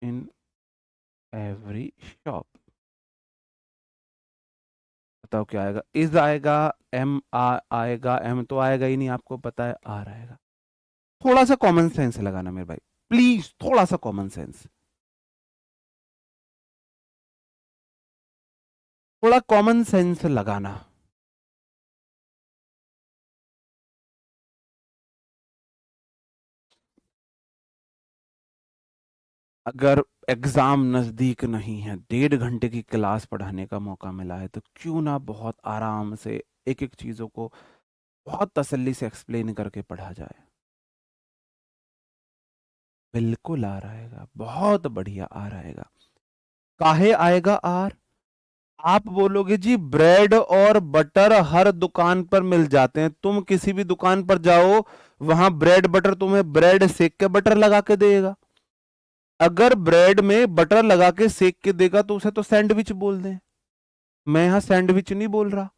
in every shop। बताओ क्या आएगा, इज आएगा, एम आएगा, एम तो आएगा ही नहीं, आपको पता है, आर आएगा। थोड़ा सा कॉमन सेंस लगाना मेरे भाई, प्लीज थोड़ा सा कॉमन सेंस, थोड़ा कॉमन सेंस लगाना। अगर एग्जाम नजदीक नहीं है, 1.5 घंटे की क्लास पढ़ाने का मौका मिला है, तो क्यों ना बहुत आराम से एक एक चीजों को बहुत तसल्ली से एक्सप्लेन करके पढ़ा जाए। बिल्कुल आ रहेगा, बहुत बढ़िया आ रहेगा। काहे आएगा आर? आप बोलोगे जी ब्रेड और बटर हर दुकान पर मिल जाते हैं, तुम किसी भी दुकान पर जाओ, वहां ब्रेड बटर तुम्हें ब्रेड सेक के बटर लगा के देगा। अगर ब्रेड में बटर लगा के सेक के देगा तो उसे तो सैंडविच बोल दें। मैं यहां सैंडविच नहीं बोल रहा,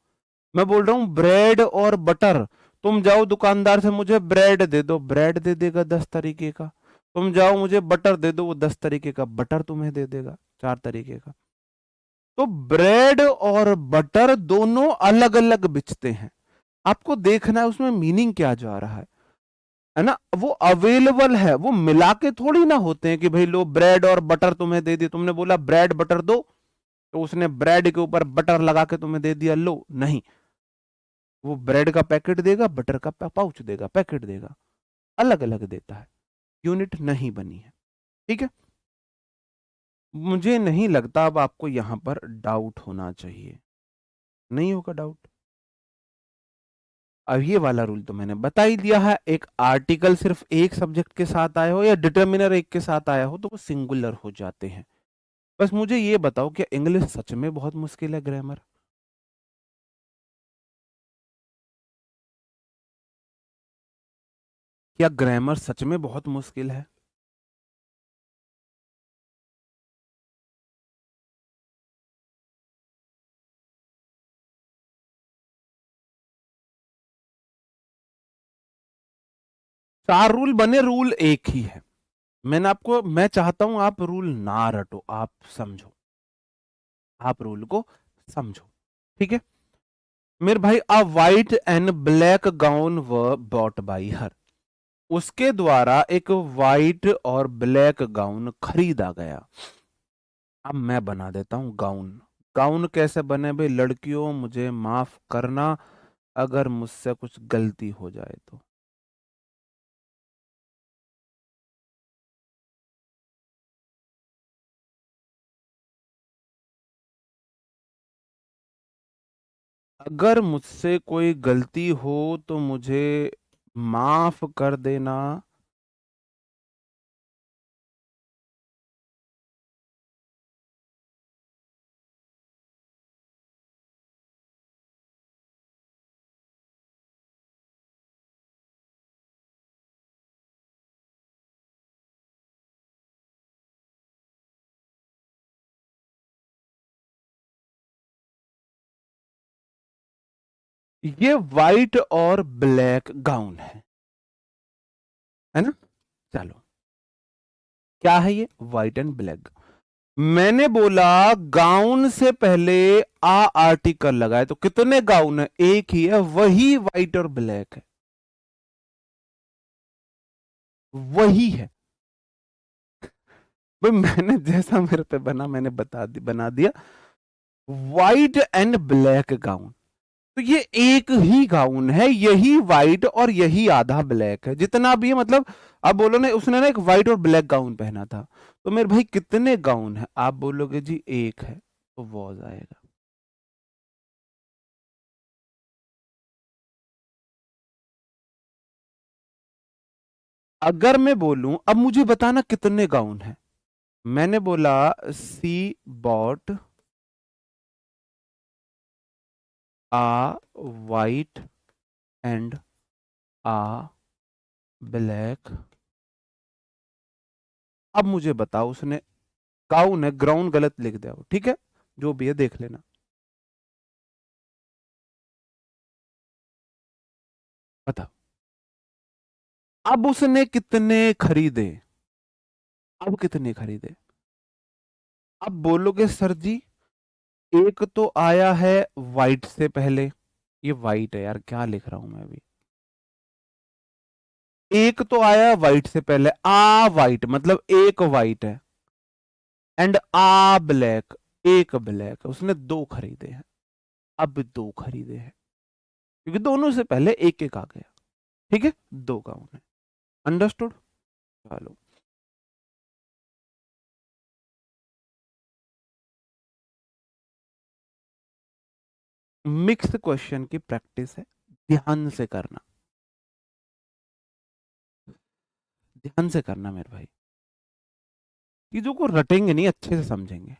मैं बोल रहा हूं ब्रेड और बटर। तुम जाओ दुकानदार से, मुझे ब्रेड दे दो, ब्रेड दे देगा 10 तरीके का। तुम जाओ मुझे बटर दे दो, वो 10 तरीके का बटर तुम्हें दे देगा, 4 तरीके का। तो ब्रेड और बटर दोनों अलग अलग बिचते हैं, आपको देखना है उसमें मीनिंग क्या जा रहा है ना। वो अवेलेबल है, वो मिला के थोड़ी ना होते हैं कि भाई लो ब्रेड और बटर तुम्हें दे दी, तुमने बोला ब्रेड बटर दो तो उसने ब्रेड के ऊपर बटर लगा के तुम्हें दे दिया, लो नहीं, वो ब्रेड का पैकेट देगा, बटर का पाउच देगा, पैकेट देगा, अलग अलग देता है, यूनिट नहीं बनी है। ठीक है, मुझे नहीं लगता अब आपको यहां पर डाउट होना चाहिए, नहीं होगा डाउट। अब ये वाला रूल तो मैंने बता ही दिया है, एक आर्टिकल सिर्फ एक सब्जेक्ट के साथ आया हो या डिटर्मिनर एक के साथ आया हो तो वो सिंगुलर हो जाते हैं। बस मुझे ये बताओ कि इंग्लिश सच में बहुत मुश्किल है ग्रामर? क्या ग्रामर सच में बहुत मुश्किल है? चार रूल बने, रूल एक ही है। मैं चाहता हूं आप रूल ना रटो, आप समझो, आप रूल को समझो। ठीक है मेरे भाई, अ वाइट एंड ब्लैक गाउन व बॉट बाई हर, उसके द्वारा एक वाइट और ब्लैक गाउन खरीदा गया। अब मैं बना देता हूं गाउन। गाउन कैसे बने भाई लड़कियों, मुझे माफ करना अगर मुझसे कुछ गलती हो जाए तो। अगर मुझसे कोई गलती हो तो मुझे माफ कर देना। ये व्हाइट और ब्लैक गाउन है ना। चलो, क्या है ये? White and black. मैंने बोला गाउन से पहले आ आर्टिकल लगाए तो कितने गाउन है? एक ही है, वही व्हाइट और ब्लैक है, वही है भाई। मैंने जैसा मेरे पे बना मैंने बना दिया व्हाइट एंड ब्लैक गाउन। तो ये एक ही गाउन है, यही व्हाइट और यही आधा ब्लैक है, जितना भी है मतलब। आप बोलो ना उसने ना एक व्हाइट और ब्लैक गाउन पहना था, तो मेरे भाई कितने गाउन है? आप बोलोगे जी एक है, तो वॉज आएगा। अगर मैं बोलूं अब मुझे बताना कितने गाउन है, मैंने बोला she bought a white and a black. अब मुझे बताओ उसने, गाउन है, ग्राउंड गलत लिख दिया हो, ठीक है, जो भी है देख लेना। बताओ अब उसने कितने खरीदे? अब कितने खरीदे? अब बोलोगे सर जी एक तो आया है वाइट से पहले, ये वाइट है यार, क्या लिख रहा हूं मैं अभी। एक तो आया वाइट से पहले, आ वाइट मतलब एक वाइट है, एंड आ ब्लैक, एक ब्लैक है, उसने दो खरीदे हैं। अब दो खरीदे हैं क्योंकि दोनों से पहले एक एक आ गया। ठीक है, दो गाउन है, अंडरस्टूड। चलो, मिक्स क्वेश्चन की प्रैक्टिस है, ध्यान से करना, ध्यान से करना मेरे भाई, चीजों को रटेंगे नहीं, अच्छे से समझेंगे।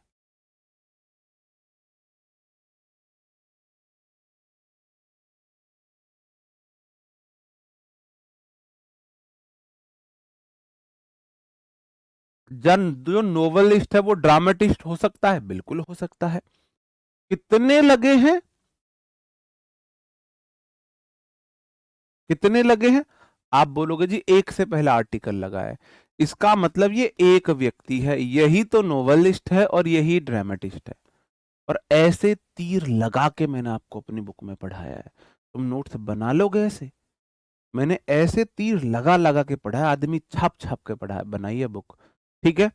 जन जो नोवेलिस्ट है वो ड्रामेटिस्ट हो सकता है, बिल्कुल हो सकता है। कितने लगे हैं? कितने लगे हैं? आप बोलोगे जी एक से पहला आर्टिकल लगा है, इसका मतलब ये एक व्यक्ति है, यही तो नोवेलिस्ट है और यही ड्रामेटिस्ट है। और ऐसे तीर लगा के मैंने आपको अपनी बुक में पढ़ाया है, तुम नोट्स बना लोगे ऐसे? मैंने ऐसे तीर लगा लगा के पढ़ा है, आदमी छाप छाप के पढ़ा है, बनाई है बुक। ठीक है,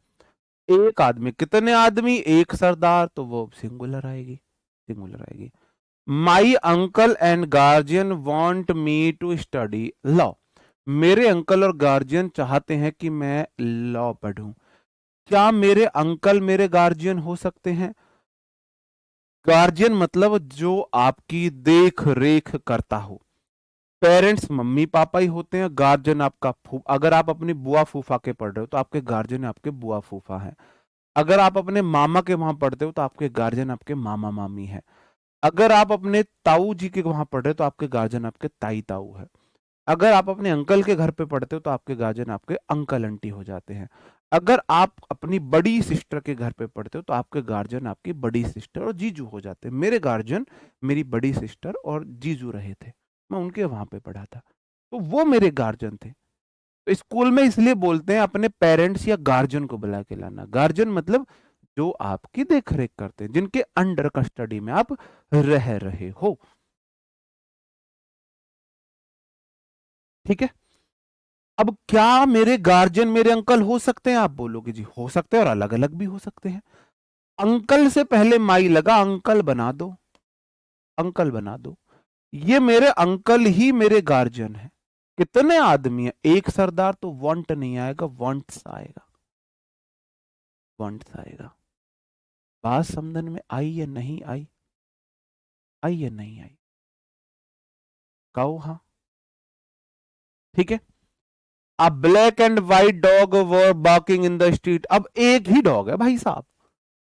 एक आदमी, कितने आदमी? एक सरदार, तो वो सिंगुलर आएगी, सिंगुलर आएगी। My uncle and guardian want me to study law. मेरे अंकल और गार्जियन चाहते हैं कि मैं लॉ पढ़ूं। क्या मेरे अंकल मेरे गार्जियन हो सकते हैं? गार्जियन मतलब जो आपकी देख रेख करता हो। पेरेंट्स मम्मी पापा ही होते हैं, गार्जियन आपका अगर आप अपनी बुआ फूफा के पढ़ रहे हो तो आपके गार्जियन आपके बुआ फूफा हैं। अगर आप अपने मामा के वहां पढ़ते हो तो आपके गार्जियन आपके मामा मामी है। अगर आप अपने ताऊ जी के वहां पढ़ रहे हो तो आपके गार्जियन आपके ताई ताऊ है। अगर आप अपने अंकल के घर पे पढ़ते हो तो आपके गार्जियन आपके अंकल आंटी हो जाते हैं। अगर आप अपनी बड़ी सिस्टर के घर पे पढ़ते हो तो आपके गार्जियन आपकी बड़ी सिस्टर और जीजू हो जाते हैं। मेरे गार्जियन मेरी बड़ी सिस्टर और जीजू रहे थे, मैं उनके वहां पे पढ़ा था, तो वो मेरे गार्जियन थे। तो स्कूल में इसलिए बोलते हैं अपने पेरेंट्स या गार्जियन को बुला के लाना। गार्जियन मतलब जो आपकी देख रेख करते हैं, जिनके अंडर कस्टडी में आप रह रहे हो। ठीक है, अब क्या मेरे गार्जियन मेरे अंकल हो सकते हैं? आप बोलोगे जी हो सकते हैं, और अलग अलग भी हो सकते हैं। अंकल से पहले माई लगा, अंकल बना दो, अंकल बना दो। ये मेरे अंकल ही मेरे गार्जियन है। कितने आदमी है? एक सरदार, तो वांट नहीं आएगा, वांट्स आएगा, वांट्स आएगा। बात समझन में आई या नहीं आई? आई या नहीं आई? कहो हाँ। ठीक है, अ black and white dog were barking in the street. अब एक ही डॉग है भाई साहब,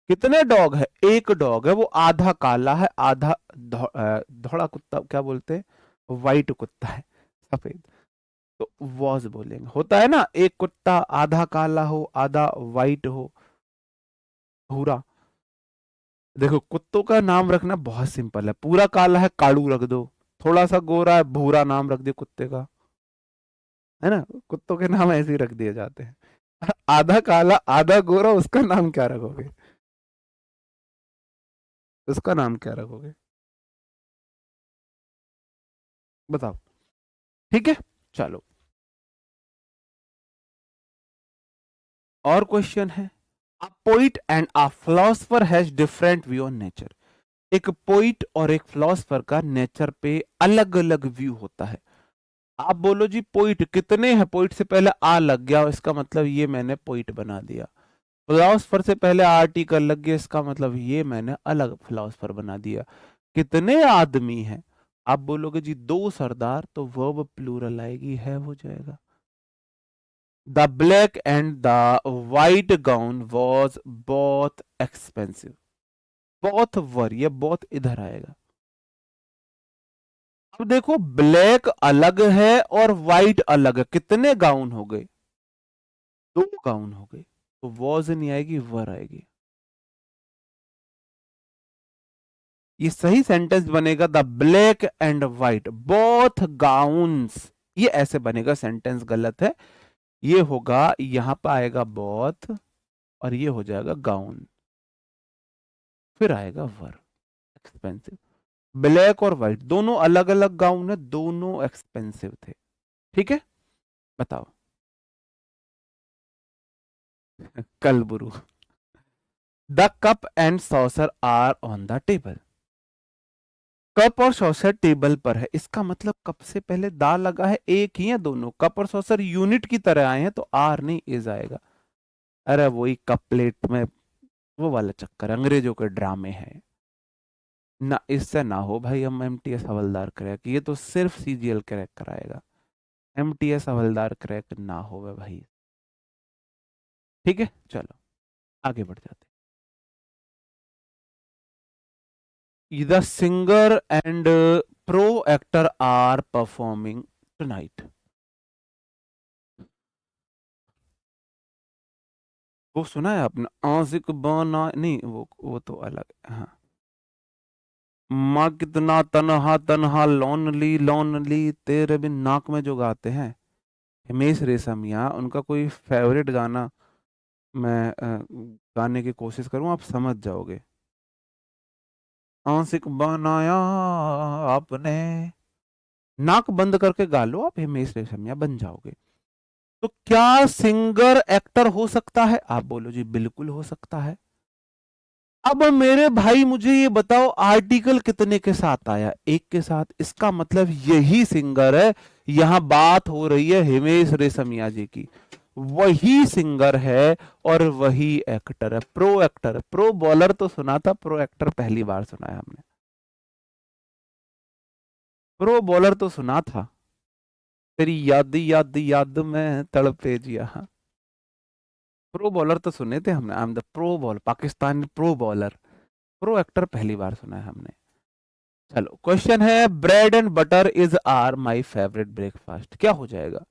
कितने डॉग है? एक डॉग है, वो आधा काला है, आधा धोड़ा कुत्ता, क्या बोलते हैं, व्हाइट कुत्ता है, सफेद। तो वॉज बोलेंगे, होता है ना, एक कुत्ता आधा काला हो आधा व्हाइट हो, भूरा। देखो कुत्तों का नाम रखना बहुत सिंपल है, पूरा काला है कालू रख दो, थोड़ा सा गोरा है भूरा नाम रख दो कुत्ते का, है ना? कुत्तों के नाम ऐसे ही रख दिए जाते हैं। आधा काला आधा गोरा, उसका नाम क्या रखोगे? उसका नाम क्या रखोगे? बताओ। ठीक है, चलो और क्वेश्चन है। अ poet and a philosopher has different view on nature. एक पोइट और एक फिलोसफर का नेचर पे अलग अलग व्यू होता है। आप बोलो जी पोइट कितने हैं? पोइट से पहले आ लग गया, इसका मतलब ये मैंने पोइट बना दिया। फिलोसफर से पहले आर्टिकल लग गया, इसका मतलब ये मैंने अलग फिलोसफर बना दिया। कितने आदमी हैं? आप बोलोगे जी दो सरदार, तो वर्ब प्लूरल आएगी, है हो जाएगा। The black and the white gown was बहुत एक्सपेंसिव। बहुत वर, ये बहुत इधर आएगा। अब देखो ब्लैक अलग है और वाइट अलग है, कितने गाउन हो गए? दो गाउन हो गए, तो वॉज नहीं आएगी, वर आएगी। ये सही सेंटेंस बनेगा, the black and white both gowns. ये ऐसे बनेगा, सेंटेंस गलत है। ये होगा, यहां पर आएगा बोथ और ये हो जाएगा गाउन, फिर आएगा वर, एक्सपेंसिव। ब्लैक और व्हाइट दोनों अलग अलग गाउन है, दोनों एक्सपेंसिव थे। ठीक है, बताओ। कल बुरु। The cup and saucer are on the table. Cup और सॉसर टेबल पर है, इसका मतलब कप से पहले दा लगा है, एक ही है दोनों। कप और सॉसर यूनिट की तरह आए हैं, तो आर नहीं इज आएगा। अरे वही कप प्लेट में वो वाला चक्कर, अंग्रेजों के ड्रामे हैं ना, इससे ना हो भाई। हम एमटीएस हवलदार क्रैक, ये तो सिर्फ सीजीएल क्रैक कराएगा, एमटीएस हवलदार क्रैक ना हो भाई। ठीक है, चलो आगे बढ़ जाते हैं। The singer and pro actor are performing tonight. वो सुना है आपने, आशिक बना नहीं, वो तो अलग है, हाँ। माँ कितना तन्हा तन्हा लोनली लोनली तेरे बिन, नाक में जो गाते हैं। हिमेश रेशमिया, उनका कोई फेवरेट गाना मैं गाने की कोशिश करूं, आप समझ जाओगे। आशिक बनाया आपने, नाक बंद करके गा लो आप, हिमेश रेशमिया बन जाओगे। तो क्या सिंगर एक्टर हो सकता है? आप बोलो जी बिल्कुल हो सकता है। अब मेरे भाई मुझे ये बताओ, आर्टिकल कितने के साथ आया? एक के साथ। इसका मतलब यही सिंगर है। यहां बात हो रही है हिमेश रेशमिया जी की, वही सिंगर है और वही एक्टर है, प्रो एक्टर। प्रो बॉलर तो सुना था, प्रो एक्टर पहली बार सुना है हमने। प्रो बॉलर तो सुना था, तेरी याद याद याद में तड़पे जिया। हाँ, प्रो बॉलर तो सुने थे हमने। I am the pro bowler, Pakistani pro bowler. Pro actor पहली बार सुना है हमने। चलो, क्वेश्चन है, bread and butter is are my favourite breakfast. क्या हो जाएगा?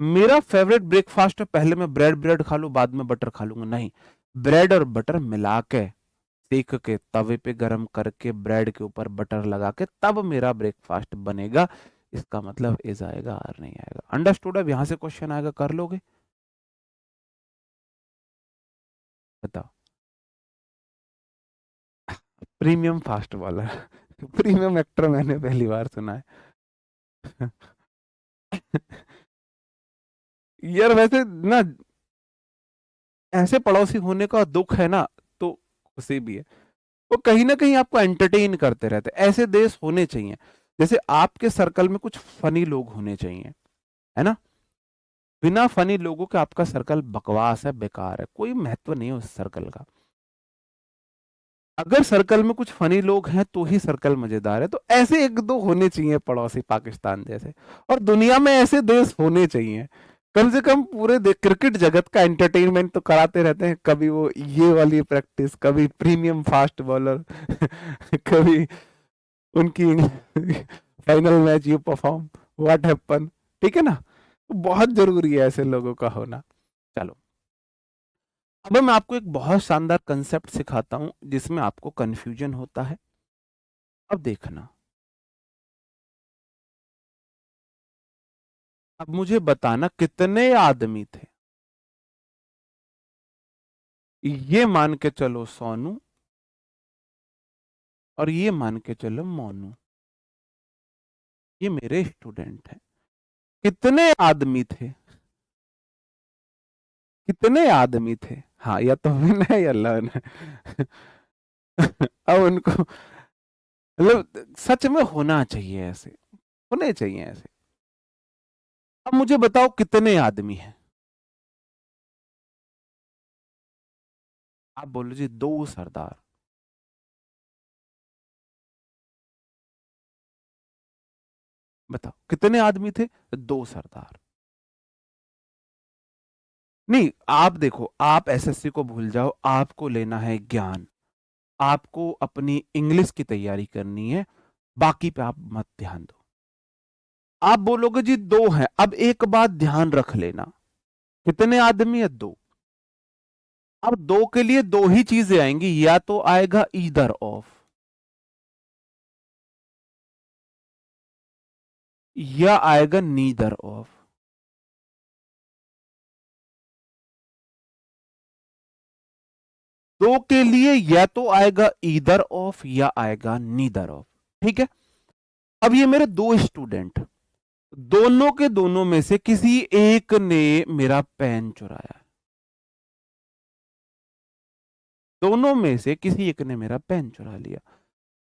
मेरा फेवरेट ब्रेकफास्ट है, पहले मैं ब्रेड ब्रेड खा लूं बाद में बटर खा लूंगा? नहीं, ब्रेड और बटर मिला के, सेक के, तवे पे गरम करके, ब्रेड के ऊपर बटर लगा के, तब मेरा ब्रेकफास्ट बनेगा। इसका मतलब इज आएगा, आर नहीं आएगा। अंडरस्टूड? अब यहां से क्वेश्चन आएगा, कर लोगे? बताओ। Premium fast bowler. Premium actor मैंने पहली बार सुना है। यार वैसे ना, ऐसे पड़ोसी होने का दुख है ना, तो खुशी भी है। वो कहीं ना कहीं आपको एंटरटेन करते रहते हैं। ऐसे देश होने चाहिए, जैसे आपके सर्कल में कुछ फनी लोग होने चाहिए, है ना? बिना फनी लोगों के आपका सर्कल बकवास है, बेकार है, कोई महत्व नहीं है उस सर्कल का। अगर सर्कल में कुछ फनी लोग हैं तो ही सर्कल मजेदार है। तो ऐसे एक दो होने चाहिए पड़ोसी, पाकिस्तान जैसे। और दुनिया में ऐसे देश होने चाहिए, कम से कम पूरे क्रिकेट जगत का एंटरटेनमेंट तो कराते रहते हैं। कभी वो ये वाली प्रैक्टिस, कभी प्रीमियम फास्ट बॉलर, कभी उनकी final match you perform, what happen. ठीक है ना? तो बहुत जरूरी है ऐसे लोगों का होना। चलो, अब मैं आपको एक बहुत शानदार कंसेप्ट सिखाता हूं जिसमें आपको कंफ्यूजन होता है। अब देखना, अब मुझे बताना कितने आदमी थे। ये मान के चलो सोनू, और ये मान के चलो मोनू, ये मेरे स्टूडेंट हैं। कितने आदमी थे? कितने आदमी थे? हाँ, या तो विनय या लन। अब उनको, मतलब सच में होना चाहिए ऐसे, होने चाहिए ऐसे। अब मुझे बताओ कितने आदमी हैं? आप बोलो जी दो सरदार। बताओ कितने आदमी थे? दो सरदार। नहीं, आप देखो, आप एसएससी को भूल जाओ, आपको लेना है ज्ञान, आपको अपनी इंग्लिश की तैयारी करनी है, बाकी पे आप मत ध्यान दो। आप बोलोगे जी दो हैं, अब एक बात ध्यान रख लेना, कितने आदमी है? दो। अब दो के लिए दो ही चीजें आएंगी, या तो आएगा ईदर ऑफ, या आएगा नीदर ऑफ। दो के लिए या तो आएगा ईदर ऑफ या आएगा नीदर ऑफ। ठीक है? अब ये मेरे दो स्टूडेंट, दोनों के दोनों में से किसी एक ने मेरा पेन चुराया, दोनों में से किसी एक ने मेरा पेन चुरा लिया।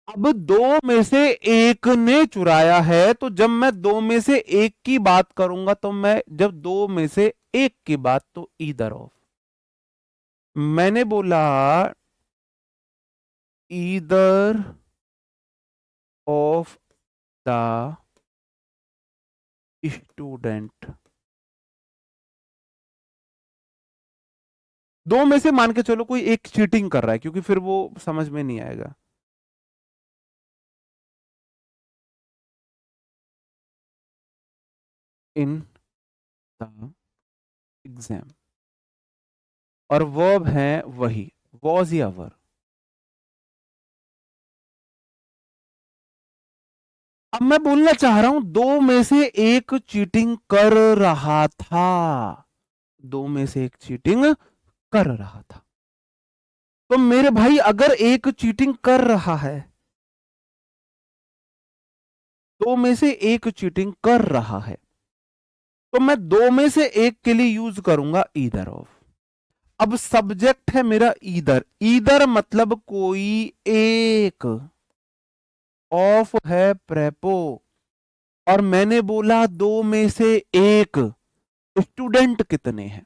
अब दो में से एक ने चुराया है, तो जब मैं दो में से एक की बात करूंगा, तो मैं जब दो में से एक की बात, तो ईदर ऑफ। मैंने बोला ईदर ऑफ द स्टूडेंट। दो में से मान के चलो कोई एक चीटिंग कर रहा है, क्योंकि फिर वो समझ में नहीं आएगा। इन द एग्जाम, और वर्ब है वही, वॉज या वर। अब मैं बोलना चाह रहा हूं दो में से एक चीटिंग कर रहा था, दो में से एक चीटिंग कर रहा था। तो मेरे भाई अगर एक चीटिंग कर रहा है, दो में से एक चीटिंग कर रहा है, तो मैं दो में से एक के लिए यूज करूंगा ईदर ऑफ। अब सब्जेक्ट है मेरा ईदर, ईदर मतलब कोई एक, ऑफ है प्रेपो, और मैंने बोला दो में से एक। स्टूडेंट कितने हैं,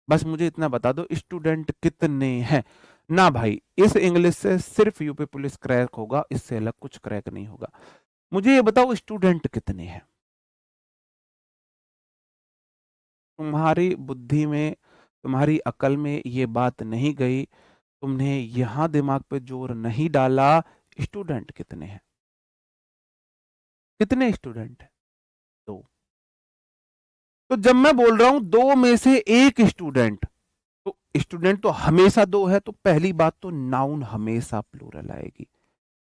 बस मुझे इतना बता दो, स्टूडेंट कितने हैं। ना भाई, इस इंग्लिश से सिर्फ यूपी पुलिस क्रैक होगा, इससे अलग कुछ क्रैक नहीं होगा। मुझे ये बताओ स्टूडेंट कितने हैं। तुम्हारी बुद्धि में, तुम्हारी अकल में ये बात नहीं गई, तुमने यहां दिमाग पे जोर नहीं डाला। स्टूडेंट कितने हैं, कितने स्टूडेंट हैं? दो। तो जब मैं बोल रहा हूं दो में से एक स्टूडेंट, तो स्टूडेंट तो हमेशा दो है, तो पहली बात तो नाउन हमेशा प्लूरल आएगी,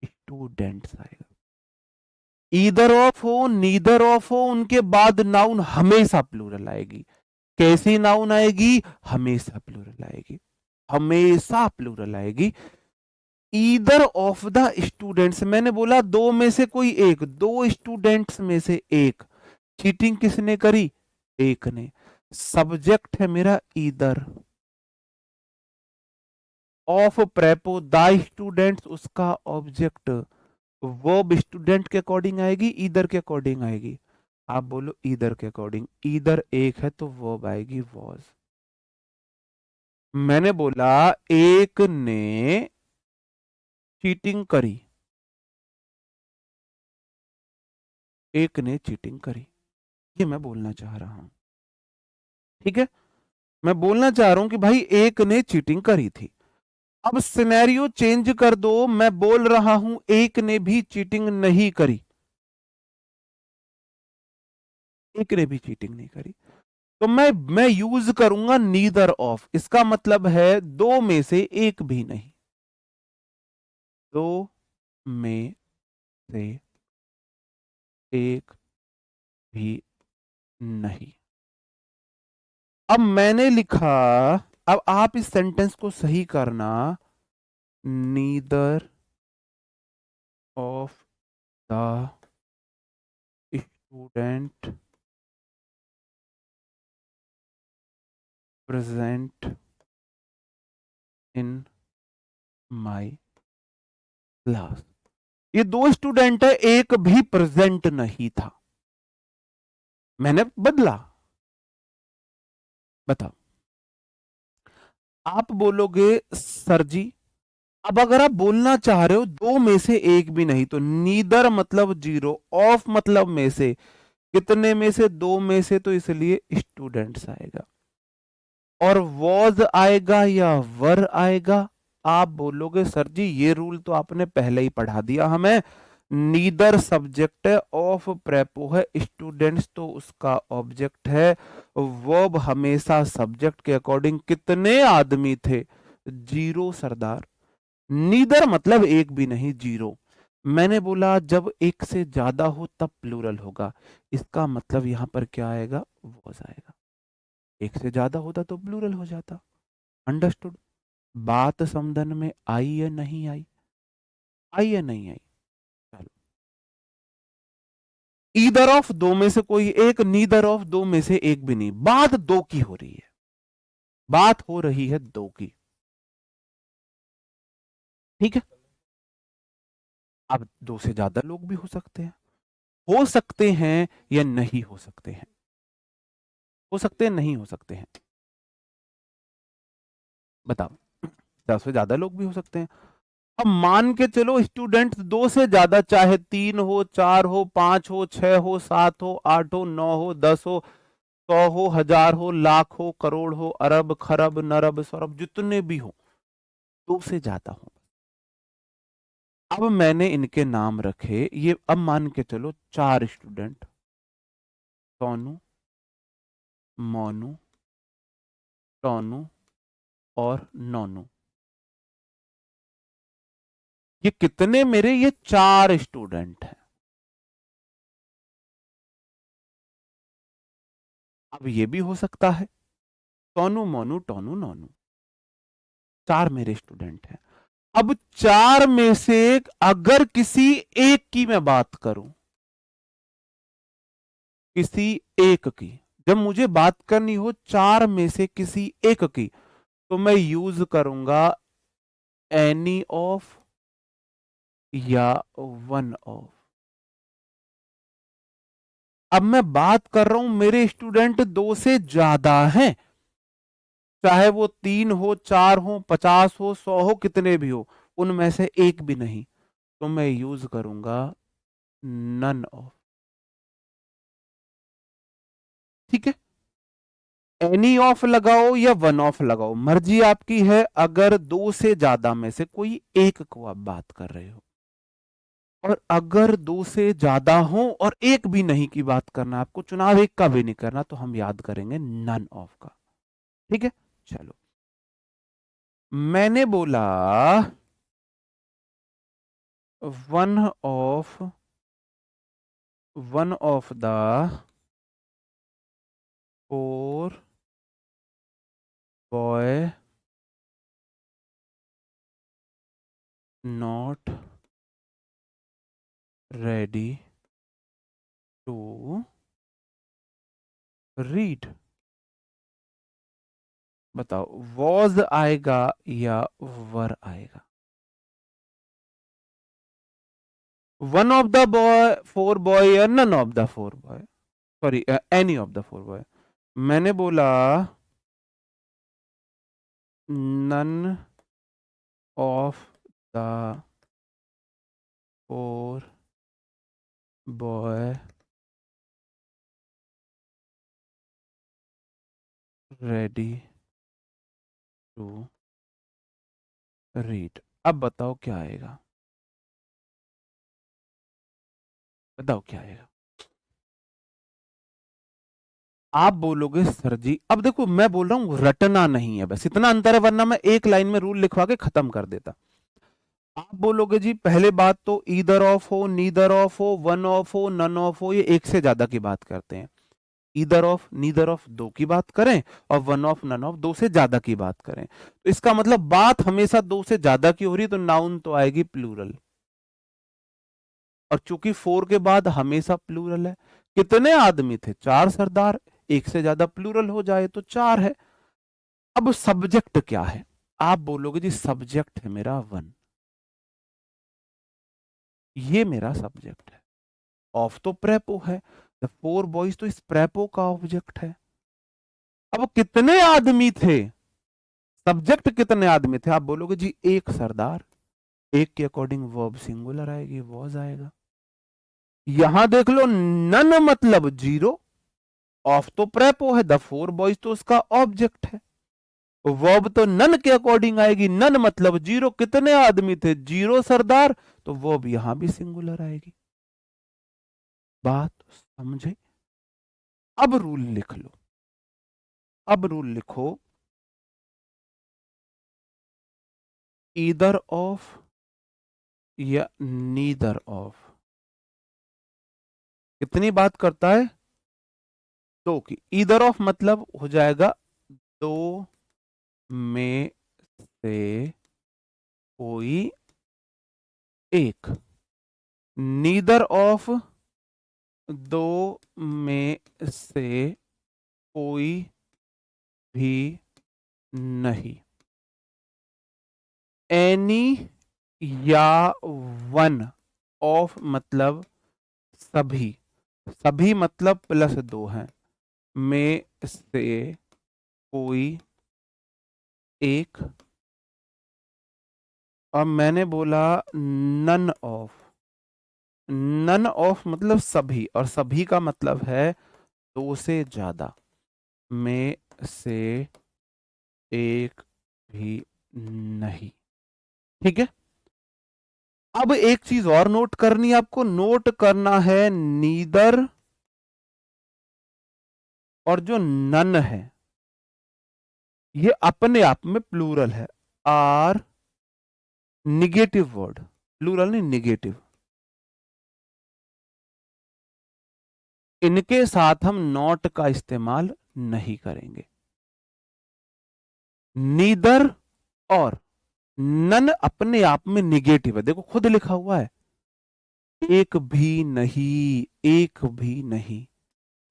स्टूडेंट्स आएगा। ईदर ऑफ हो नीदर ऑफ हो, उनके बाद नाउन हमेशा प्लूरल आएगी। कैसी नाउन आएगी? हमेशा प्लूरल आएगी, हमेशा प्लूरल आएगी। ईदर ऑफ द स्टूडेंट्स, मैंने बोला दो में से कोई एक, दो स्टूडेंट्स में से एक। चीटिंग किसने करी? एक ने। सब्जेक्ट है मेरा ईदर, ऑफ प्रेपो द स्टूडेंट्स उसका ऑब्जेक्ट। वर्ब स्टूडेंट के अकॉर्डिंग आएगी, ईदर के अकॉर्डिंग आएगी? आप बोलो ईदर के अकॉर्डिंग, ईदर एक है तो वर्ब आएगी वॉज। मैंने बोला एक ने चीटिंग करी, एक ने चीटिंग करी, ये मैं बोलना चाह रहा हूं। ठीक है, मैं बोलना चाह रहा हूं कि भाई एक ने चीटिंग करी थी। अब सिनेरियो चेंज कर दो, मैं बोल रहा हूं एक ने भी चीटिंग नहीं करी, एक ने भी चीटिंग नहीं करी। तो मैं यूज करूंगा नीदर ऑफ, इसका मतलब है दो में से एक भी नहीं, दो में से एक भी नहीं। अब मैंने लिखा, अब आप इस सेंटेंस को सही करना, neither of the student present in my class. ये दो स्टूडेंट है, एक भी प्रेजेंट नहीं था, मैंने बदला। बताओ, आप बोलोगे सर जी, अब अगर आप बोलना चाह रहे हो दो में से एक भी नहीं, तो नीदर मतलब जीरो, ऑफ मतलब में से, कितने में से? दो में से, तो इसलिए स्टूडेंट्स आएगा। और वॉज आएगा या वर आएगा? आप बोलोगे सर जी ये रूल तो आपने पहले ही पढ़ा दिया हमें, नीदर सब्जेक्ट है, ऑफ प्रेपो है, स्टूडेंट्स तो उसका ऑब्जेक्ट है, वर्ब हमेशा सब्जेक्ट के अकॉर्डिंग। कितने आदमी थे? जीरो सरदार। नीदर मतलब एक भी नहीं, जीरो। मैंने बोला जब एक से ज्यादा हो तब प्लूरल होगा, इसका मतलब यहां पर क्या आएगा? वॉज आएगा। एक से ज्यादा होता तो प्लूरल हो जाता। अंडरस्टूड? बात समझन में आई या नहीं आई? आई या नहीं आई? चलो, ईदर ऑफ दो में से कोई एक, नीदर ऑफ दो में से एक भी नहीं। बात दो की हो रही है, बात हो रही है दो की। ठीक है, अब दो से ज्यादा लोग भी हो सकते हैं या नहीं हो सकते हैं, हो सकते हैं नहीं हो सकते हैं, बताओ। 10 से ज्यादा लोग भी हो सकते हैं। अब मान के चलो स्टूडेंट दो से ज्यादा, चाहे तीन हो, चार हो, पांच हो, छह हो, सात हो, आठ हो, नौ हो, 10 हो, 100 हो, 1000 हो, लाख हो, करोड़ हो, अरब खरब नरब सरब, जितने भी हो, दो से ज्यादा हो। अब मैंने इनके नाम रखे, ये अब मान के चलो चार स्टूडेंट, सोनू, मोनू, टोनू और नोनू। ये कितने मेरे? ये चार स्टूडेंट हैं। अब ये भी हो सकता है सोनू मोनू टोनू नोनू, 4 मेरे स्टूडेंट हैं। अब 4 में से अगर किसी एक की मैं बात करूं, किसी एक की, जब मुझे बात करनी हो 4 में से किसी एक की, तो मैं यूज करूंगा एनी ऑफ या वन ऑफ। अब मैं बात कर रहा हूं मेरे स्टूडेंट 2 से ज्यादा हैं, चाहे वो 3 हो, 4 हो, 50 हो, 100 हो, कितने भी हो, उनमें से एक भी नहीं, तो मैं यूज करूंगा नन ऑफ। ठीक है, एनी ऑफ लगाओ या वन ऑफ लगाओ, मर्जी आपकी है। अगर 2 से ज्यादा में से कोई एक को आप बात कर रहे हो, और अगर 2 से ज्यादा हो और एक भी नहीं की बात करना, आपको चुनाव एक का भी नहीं करना, तो हम याद करेंगे नन ऑफ का। ठीक है, चलो। मैंने बोला one of the 4 boy not ready to read. बताओ, वॉज आएगा या वर आएगा? One of the boy 4 boy या none of the 4 boy, sorry any of the 4 boy. मैंने बोला none of the 4 boy ready to read. अब बताओ क्या आएगा, बताओ क्या आएगा। आप बोलोगे सर जी, अब देखो मैं बोल रहा हूं रटना नहीं है, बस इतना अंतर है, वरना मैं एक लाइन में रूल लिखवा के खत्म कर देता। आप बोलोगे जी पहले बात तो ईदर ऑफ हो, नीदर ऑफ हो, वन ऑफ हो, नन ऑफ हो, ये एक से ज्यादा की बात करते हैं। ईदर ऑफ नीदर ऑफ 2 की बात करें, और वन ऑफ नन ऑफ 2 से ज्यादा की बात करें, तो इसका मतलब बात हमेशा 2 से ज्यादा की हो रही है, तो नाउन तो आएगी प्लूरल। और चूंकि 4 के बाद हमेशा प्लूरल है, कितने आदमी थे? 4 सरदार, एक से ज्यादा प्लूरल हो जाए तो 4 है। अब सब्जेक्ट क्या है? आप बोलोगे जी सब्जेक्ट है मेरा 1, ये मेरा सब्जेक्ट है। ऑफ तो प्रेपो है, द 4 बॉयज तो इस प्रेपो का ऑब्जेक्ट है। अब कितने आदमी थे? सब्जेक्ट कितने आदमी थे? आप बोलोगे जी एक सरदार, एक के अकॉर्डिंग वर्ब सिंगुलर आएगी, वॉज आएगा। यहां देख लो, नन मतलब 0, ऑफ तो प्रेपो है, द 4 बॉयज तो उसका ऑब्जेक्ट है, वर्ब तो नन के अकॉर्डिंग आएगी। नन मतलब 0, कितने आदमी थे? 0 सरदार, तो वर्ब यहां भी सिंगुलर आएगी। बात समझे? अब रूल लिख लो, अब रूल लिखो, ईदर ऑफ या नीदर ऑफ। कितनी बात करता है? 2 की। ईदर ऑफ मतलब हो जाएगा 2 में से कोई एक। नीदर ऑफ 2 में से कोई भी नहीं। एनी या वन ऑफ मतलब सभी, सभी मतलब +2 है, में से कोई एक। अब मैंने बोला नन ऑफ, नन ऑफ मतलब सभी, और सभी का मतलब है 2 से ज्यादा, में से एक भी नहीं। ठीक है, अब एक चीज और नोट करनी है आपको, नोट करना है नीदर और जो नन है, ये अपने आप में प्लूरल है, आर निगेटिव वर्ड, प्लूरल नहीं निगेटिव। इनके साथ हम नॉट का इस्तेमाल नहीं करेंगे। नीदर और नन अपने आप में निगेटिव है, देखो खुद लिखा हुआ है, एक भी नहीं, एक भी नहीं,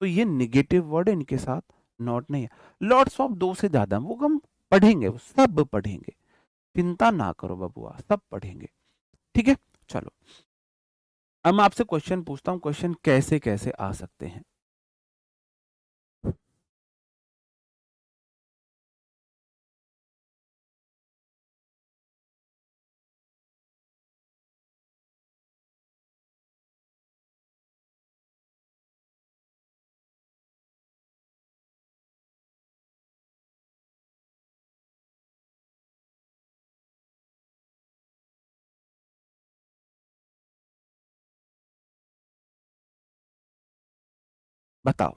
तो ये निगेटिव वर्ड है, इनके साथ नॉट नहीं है। लॉट्स ऑफ दो से ज्यादा, वो हम पढ़ेंगे, वो सब पढ़ेंगे, चिंता ना करो बबुआ, सब पढ़ेंगे, ठीक है। चलो अब मैं आपसे क्वेश्चन पूछता हूं, क्वेश्चन कैसे कैसे आ सकते हैं। बताओ।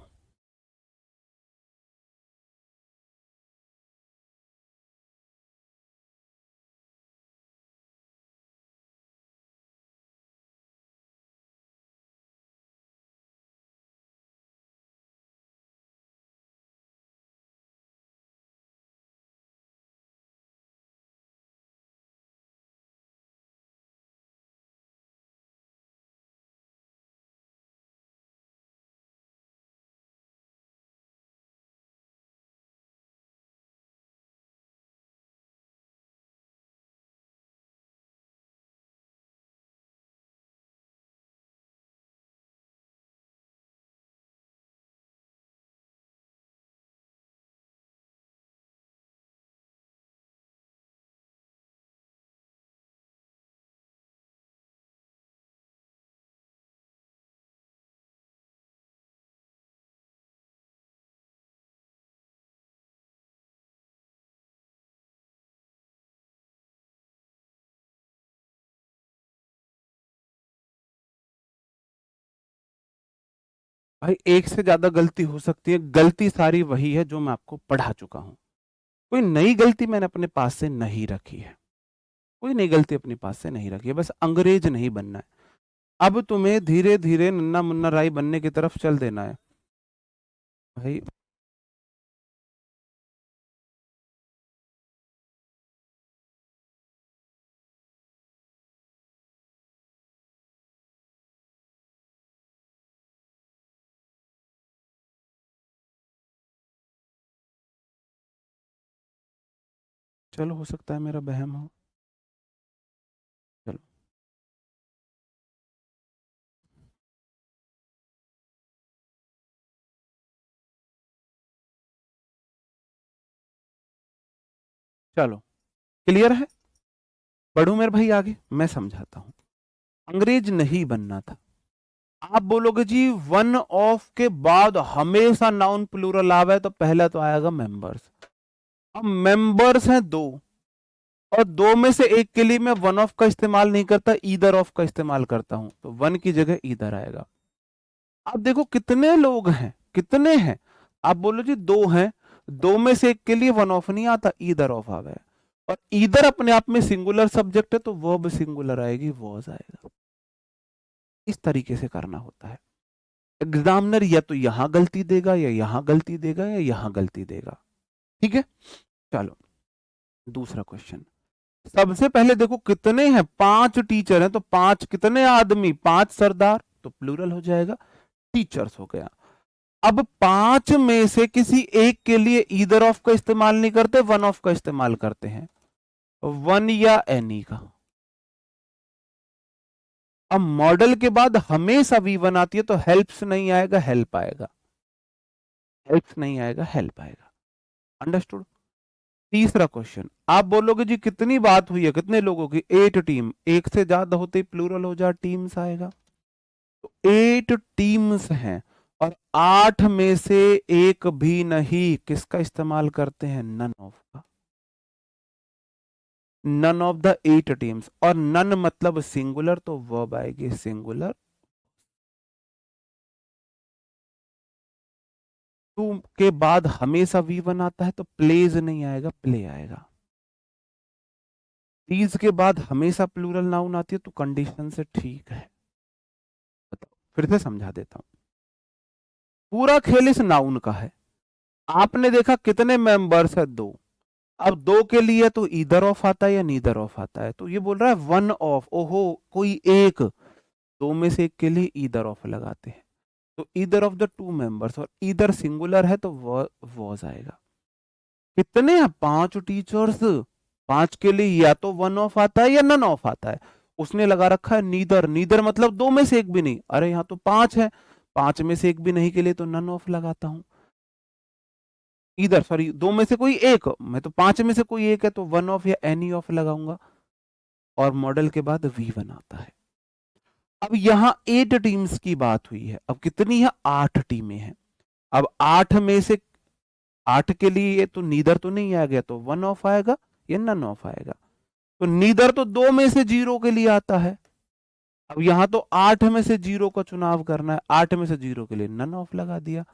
भाई एक से ज्यादा गलती हो सकती है, गलती सारी वही है जो मैं आपको पढ़ा चुका हूं, कोई नई गलती मैंने अपने पास से नहीं रखी है, कोई नई गलती अपने पास से नहीं रखी है, बस अंग्रेज नहीं बनना है। अब तुम्हें धीरे धीरे नन्ना मुन्ना राय बनने की तरफ चल देना है भाई। चलो हो सकता है मेरा बहम हो। चलो चलो क्लियर है, बढ़ू मेरे भाई आगे, मैं समझाता हूं। अंग्रेज नहीं बनना था। आप बोलोगे जी वन ऑफ के बाद हमेशा नाउन प्लूरल आवे तो पहला तो आएगा मेंबर्स। अब मेंबर्स हैं दो, और दो में से एक के लिए मैं वन ऑफ का इस्तेमाल नहीं करता, ईदर ऑफ का इस्तेमाल करता हूं, तो वन की जगह ईदर आएगा। अब देखो कितने लोग हैं, कितने हैं, आप बोलो जी दो हैं, दो में से एक के लिए वन ऑफ नहीं आता, ईदर ऑफ आ गया, और ईदर अपने आप में सिंगुलर सब्जेक्ट है तो वर्ब सिंगुलर आएगी, वॉज आएगा। इस तरीके से करना होता है। एग्जामिनर या तो यहां गलती देगा या यहां गलती देगा या यहां गलती देगा, ठीक है। चलो दूसरा क्वेश्चन। सबसे पहले देखो कितने हैं, पांच टीचर हैं, तो पांच कितने आदमी, पांच सरदार, तो प्लूरल हो जाएगा, टीचर्स हो गया। अब पांच में से किसी एक के लिए ईदर ऑफ का इस्तेमाल नहीं करते, वन ऑफ का इस्तेमाल करते हैं, वन या एनी का। अब मॉडल के बाद हमेशा वी वन आती है, तो हेल्प्स नहीं आएगा, हेल्प आएगा, हेल्प्स नहीं आएगा, हेल्प आएगा। अंडरस्टूड। तीसरा क्वेश्चन, आप बोलोगे जी कितनी बात हुई है, कितने लोगों की, 8 टीम, एक से ज्यादा होते ही प्लूरल हो जा टीम्स आएगा, तो 8 टीम्स हैं, और 8 में से एक भी नहीं, किसका इस्तेमाल करते हैं, नन ऑफ का, नन ऑफ द 8 टीम्स, और नन मतलब सिंगुलर, तो वर्ब आएगी सिंगुलर। टू के बाद हमेशा वी वन आता है, तो प्लेज नहीं आएगा, प्ले आएगा। तीज के बाद हमेशा प्लूरल नाउन आती है, तो कंडीशन से ठीक है। बताओ फिर से समझा देता हूं, पूरा खेल इस नाउन का है। आपने देखा कितने मेंबर्स है, 2। अब 2 के लिए तो ईदर ऑफ आता है या नीदर ऑफ आता है, तो ये बोल रहा है वन ऑफ। ओहो, कोई एक, 2 में से एक के लिए ईदर ऑफ लगाते हैं, तो ईदर ऑफ द 2 मेंबर्स, और ईदर सिंगुलर है तो वॉज आएगा। कितने हैं, 5 टीचर्स, 5 के लिए या तो वन ऑफ आता है या नन ऑफ आता है। उसने लगा रखा है नीदर, नीदर मतलब 2 में से एक भी नहीं। अरे यहाँ तो 5 है, 5 में से एक भी नहीं के लिए तो नन ऑफ लगाता हूं। इधर सॉरी, 2 में से कोई एक, मैं तो 5 में से कोई एक है तो वन ऑफ या एनी ऑफ लगाऊंगा, और मॉडल के बाद V1 आता है। अब यहां 8 टीम्स की बात हुई है, अब कितनी है, 8 टीमें हैं। अब 8 में से 8 के लिए तो नीदर तो नहीं आ गया, तो वन ऑफ आएगा या नन ऑफ आएगा। तो नीदर तो 2 में से 0 के लिए आता है। अब यहां तो 8 में से 0 का चुनाव करना है, 8 में से 0 के लिए नन ऑफ लगा दिया,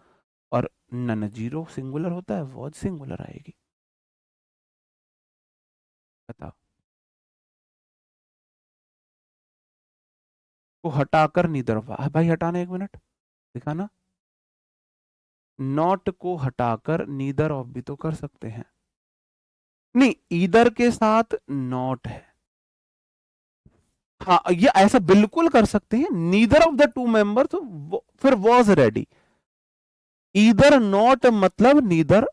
और नन 0 सिंगुलर होता है, वॉज सिंगुलर आएगी। बताओ, को हटाकर नीदर ऑफ, भाई हटाना, 1 मिनट दिखाना। नॉट को हटाकर नीदर ऑफ भी तो कर सकते हैं। नहीं, ईदर के साथ नॉट है, हाँ ये ऐसा बिल्कुल कर सकते हैं। नीदर ऑफ द 2 मेंबर, तो फिर वॉज रेडी। ईदर नॉट मतलब नीदर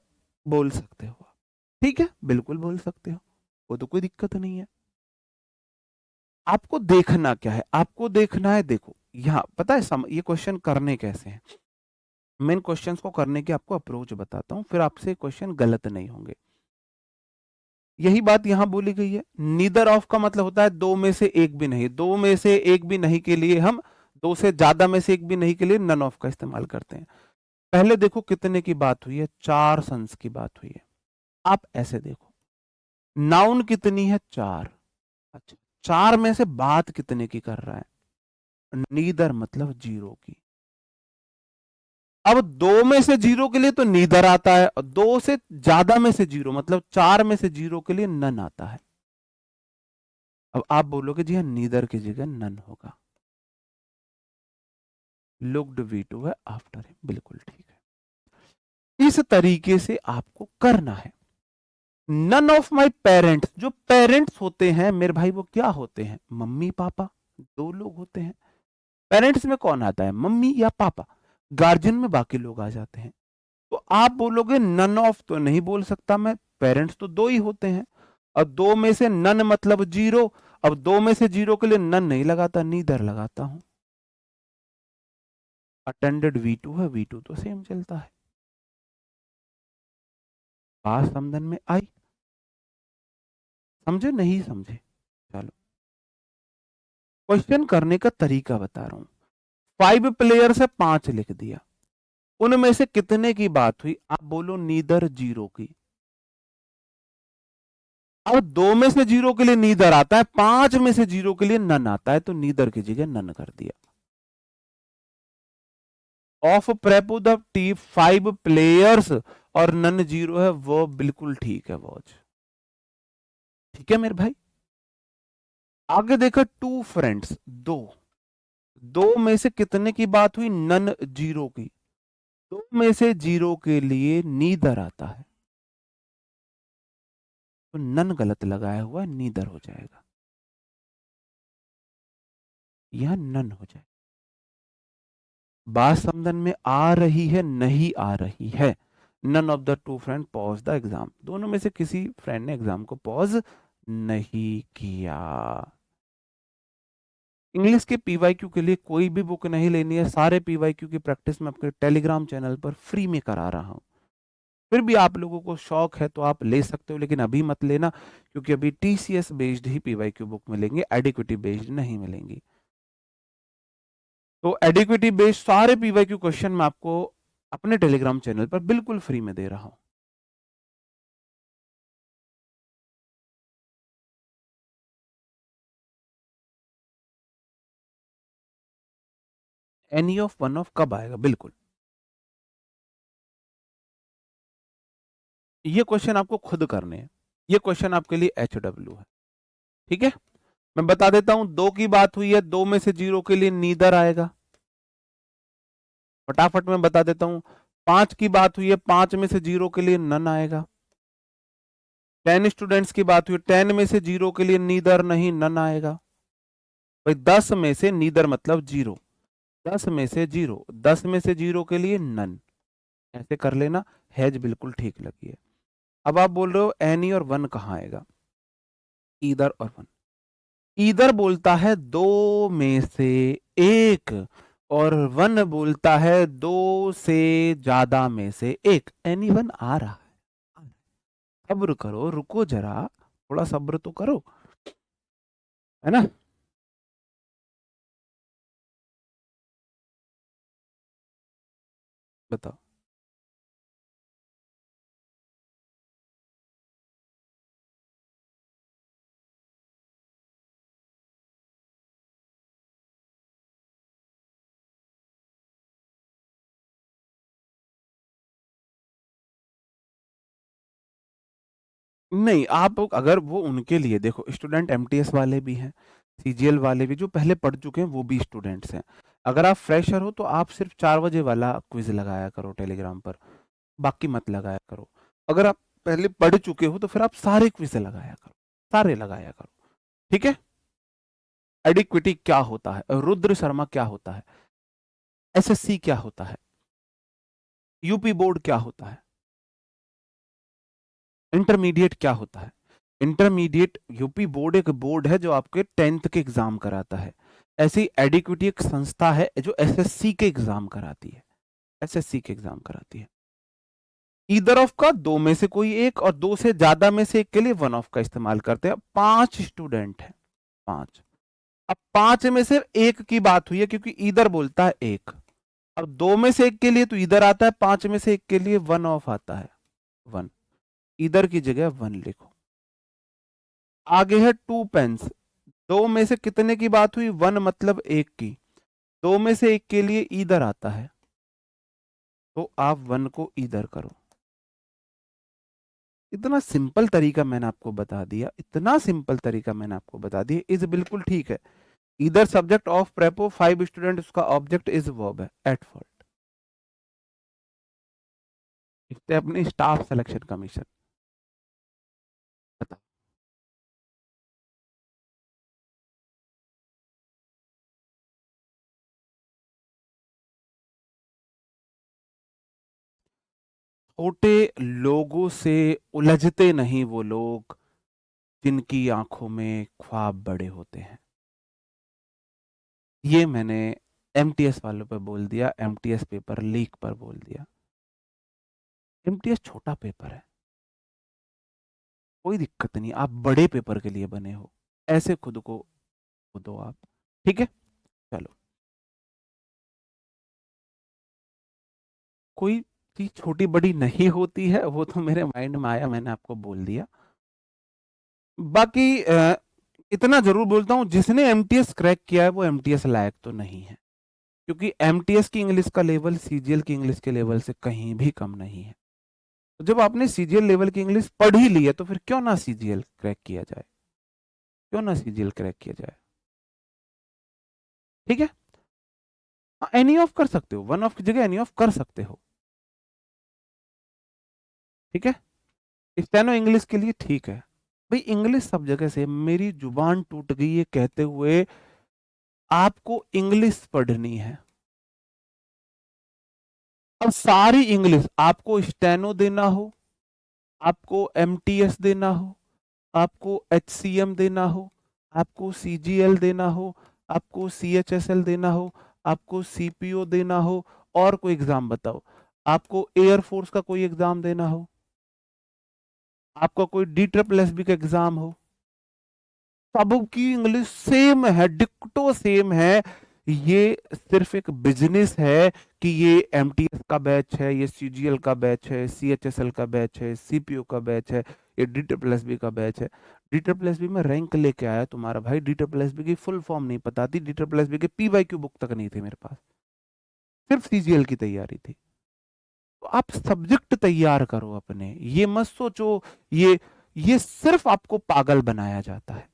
बोल सकते हो, ठीक है, बिल्कुल बोल सकते हो, वो तो कोई दिक्कत नहीं है। आपको देखना क्या है, आपको देखना है, देखो यहाँ पता है ये क्वेश्चन करने कैसे हैं। मैं इन क्वेश्चंस को करने की आपको अप्रोच बताता हूं, फिर आपसे क्वेश्चन गलत नहीं होंगे। यही बात यहां बोली गई है। नीदर ऑफ का मतलब होता है 2 में से एक भी नहीं, 2 में से एक भी नहीं के लिए हम 2 से ज्यादा में से एक भी नहीं के लिए नन ऑफ का इस्तेमाल करते हैं। पहले देखो कितने की बात हुई है, 4 सन्स की बात हुई है। आप ऐसे देखो, नाउन कितनी है, 4। अच्छा, 4 में से बात कितने की कर रहा है, नीदर मतलब 0 की। अब 2 में से 0 के लिए तो नीदर आता है, और 2 से ज्यादा में से 0 मतलब 4 में से 0 के लिए नन आता है। अब आप बोलोगे जी हाँ, नीदर की जगह नन होगा। लुक्ड V2 है, आफ्टर है, बिल्कुल ठीक है। इस तरीके से आपको करना है। नन ऑफ माई पेरेंट्स, जो पेरेंट्स होते हैं मेरे भाई वो क्या होते हैं, मम्मी पापा, 2 लोग होते हैं। पेरेंट्स में कौन आता है, मम्मी या पापा, गार्जियन में बाकी लोग आ जाते हैं। तो आप बोलोगे नन ऑफ तो नहीं बोल सकता मैं, पेरेंट्स तो 2 ही होते हैं, और 2 में से नन मतलब 0। अब 2 में से 0 के लिए नन नहीं लगाता, नीदर लगाता हूं। अटेंडेड V2 है, V2 तो सेम चलता है। बात समझ में आई, समझे नहीं समझे, चलो क्वेश्चन करने का तरीका बता रहा हूं। 5 प्लेयर से 5 लिख दिया, उनमें से कितने की बात हुई, आप बोलो नीदर 0 की। अब 2 में से 0 के लिए नीदर आता है, 5 में से 0 के लिए नन आता है, तो नीदर की जगह नन कर दिया। ऑफ प्रेपो द टी 5 प्लेयर्स और नन 0 है, वो बिल्कुल ठीक है, वॉच ठीक है मेरे भाई। आगे देखो, 2 फ्रेंड्स, 2 में से कितने की बात हुई, नन 0 की। 2 में से 0 के लिए नीदर आता है, तो नन गलत लगाया हुआ है, नीदर हो जाएगा, यह नन हो जाएगा। बात समझन में आ रही है, नहीं आ रही है। None of the 2 friend pause the exam, दोनों में से किसी फ्रेंड ने एग्जाम को पॉज नहीं किया। इंग्लिश के पीवाईक्यू के लिए कोई भी बुक नहीं लेनी है, सारे पीवाईक्यू की प्रैक्टिस मैं आपके टेलीग्राम चैनल पर फ्री में करा रहा हूं। फिर भी आप लोगों को शौक है तो आप ले सकते हो, लेकिन अभी मत लेना, क्योंकि अभी TCS बेस्ड ही पीवाईक्यू बुक मिलेंगे, एडिक्विटी बेस्ड नहीं मिलेंगी। तो एडिक्विटी बेस्ड सारे पीवाईक्यू क्वेश्चन मैं आपको अपने टेलीग्राम चैनल पर बिल्कुल फ्री में दे रहा हूं। एनी ऑफ वन ऑफ कब आएगा, बिल्कुल ये क्वेश्चन आपको खुद करने हैं, ये क्वेश्चन आपके लिए HW है, ठीक है। मैं बता देता हूं, 2 की बात हुई है, 2 में से 0 के लिए नीदर आएगा। फटाफट मैं बता देता हूं, 5 की बात हुई है, 5 में से 0 के लिए नन आएगा। 10 स्टूडेंट्स की बात हुई, 10 में से 0 के लिए नीदर नहीं नन आएगा। भाई 10 में से नीदर मतलब 0, 10 में से 0, 10 में से 0 के लिए नन, ऐसे कर लेना, हैज बिल्कुल ठीक लगी है। अब आप बोल रहे हो एनी और वन कहाँ आएगा, ईदर और वन। ईदर बोलता है दो में से एक, और वन बोलता है दो से ज्यादा में से एक। एनी वन आ रहा है, सब्र करो, रुको जरा, थोड़ा सब्र तो करो, है ना। बताओ। नहीं, आप अगर वो उनके लिए देखो, स्टूडेंट एमटीएस वाले भी हैं, सीजीएल वाले भी, जो पहले पढ़ चुके हैं वो भी स्टूडेंट्स हैं। अगर आप फ्रेशर हो तो आप सिर्फ 4 बजे वाला क्विज लगाया करो टेलीग्राम पर, बाकी मत लगाया करो। अगर आप पहले पढ़ चुके हो तो फिर आप सारे क्विज लगाया करो, सारे लगाया करो, ठीक है। एडिक्विटी क्या होता है, रुद्र शर्मा क्या होता है, एसएससी क्या होता है, यूपी बोर्ड क्या होता है, इंटरमीडिएट क्या होता है। इंटरमीडिएट, यूपी बोर्ड एक बोर्ड है जो आपके 10th के एग्जाम कराता है। ऐसी एडिक्विटी एक संस्था है जो एसएससी के एग्जाम कराती है, एसएससी के एग्जाम कराती है। ईदर ऑफ का दो में से कोई एक, और दो से ज्यादा में से एक के लिए वन ऑफ का इस्तेमाल करते हैं। 5 स्टूडेंट हैं, 5। अब 5 में से एक की बात हुई है क्योंकि ईदर बोलता है एक। अब 2 में से एक के लिए तो ईदर आता है, 5 में से एक के लिए वन ऑफ आता है, वन। ईदर की जगह वन लिखो। आगे है टू पेन्स। दो में से कितने की बात हुई, वन मतलब एक की। दो में से एक के लिए ईदर आता है, तो आप वन को ईदर करो। इतना सिंपल तरीका मैंने आपको बता दिया, इतना सिंपल तरीका मैंने आपको बता दिया, इज बिल्कुल ठीक है। इधर सब्जेक्ट ऑफ प्रेपो 5 स्टूडेंट, उसका ऑब्जेक्ट इज वर्ब है, एट फॉल्ट। लिखते हैं अपनी स्टाफ सिलेक्शन कमीशन। बताओ। छोटे लोगों से उलझते नहीं वो लोग जिनकी आंखों में ख्वाब बड़े होते हैं। ये मैंने एमटीएस वालों पर बोल दिया, एमटीएस पेपर लीक पर बोल दिया। एमटीएस छोटा पेपर है, कोई दिक्कत नहीं, आप बड़े पेपर के लिए बने हो, ऐसे खुद को दो आप, ठीक है। चलो, कोई चीज छोटी बड़ी नहीं होती है, वो तो मेरे माइंड में आया, मैंने आपको बोल दिया। बाकी इतना जरूर बोलता हूं, जिसने एमटीएस क्रैक किया है वो एमटीएस लायक तो नहीं है, क्योंकि एमटीएस की इंग्लिश का लेवल सीजीएल की इंग्लिश के लेवल से कहीं भी कम नहीं है। तो जब आपने सीजीएल लेवल की इंग्लिश पढ़ ही ली है तो फिर क्यों ना सीजीएल क्रैक किया जाए, क्यों ना सीजीएल क्रैक किया जाए, ठीक है। एनी ऑफ कर सकते हो, वन ऑफ की जगह एनी ऑफ कर सकते हो, ठीक है। स्टेनो इंग्लिश के लिए ठीक है। भाई इंग्लिश सब जगह से, मेरी जुबान टूट गई है कहते हुए, आपको इंग्लिश पढ़नी है। अब सारी इंग्लिश, आपको स्टेनो देना हो, आपको एमटीएस देना हो, आपको एचसीएम देना हो, आपको सीजीएल देना हो, आपको सीएचएसएल देना हो, आपको सीपीओ देना हो, और कोई एग्जाम बताओ, आपको एयरफोर्स का कोई एग्जाम देना हो, आपका कोई डी ट्रिपल एस बी का एग्जाम हो, सबकी इंग्लिश सेम है, डिक्टो सेम है। ये सिर्फ एक बिजनेस है कि ये एमटीएस का बैच है, ये सीजीएल का बैच है, सीएचएसएल का बैच है, सीपीओ का बैच है, ये डी ट्रिपल एस बी का बैच है। डी ट्रिपल एस बी में रैंक लेके आया तुम्हारा भाई, डी ट्रिपल एस बी की फुल फॉर्म नहीं पता थी, डी ट्रिपल एस बी के पीवाईक्यू बुक तक नहीं थे मेरे पास, सिर्फ सीजीएल की तैयारी थी। तो आप सब्जेक्ट तैयार करो अपने, ये मत सोचो, ये सिर्फ आपको पागल बनाया जाता है,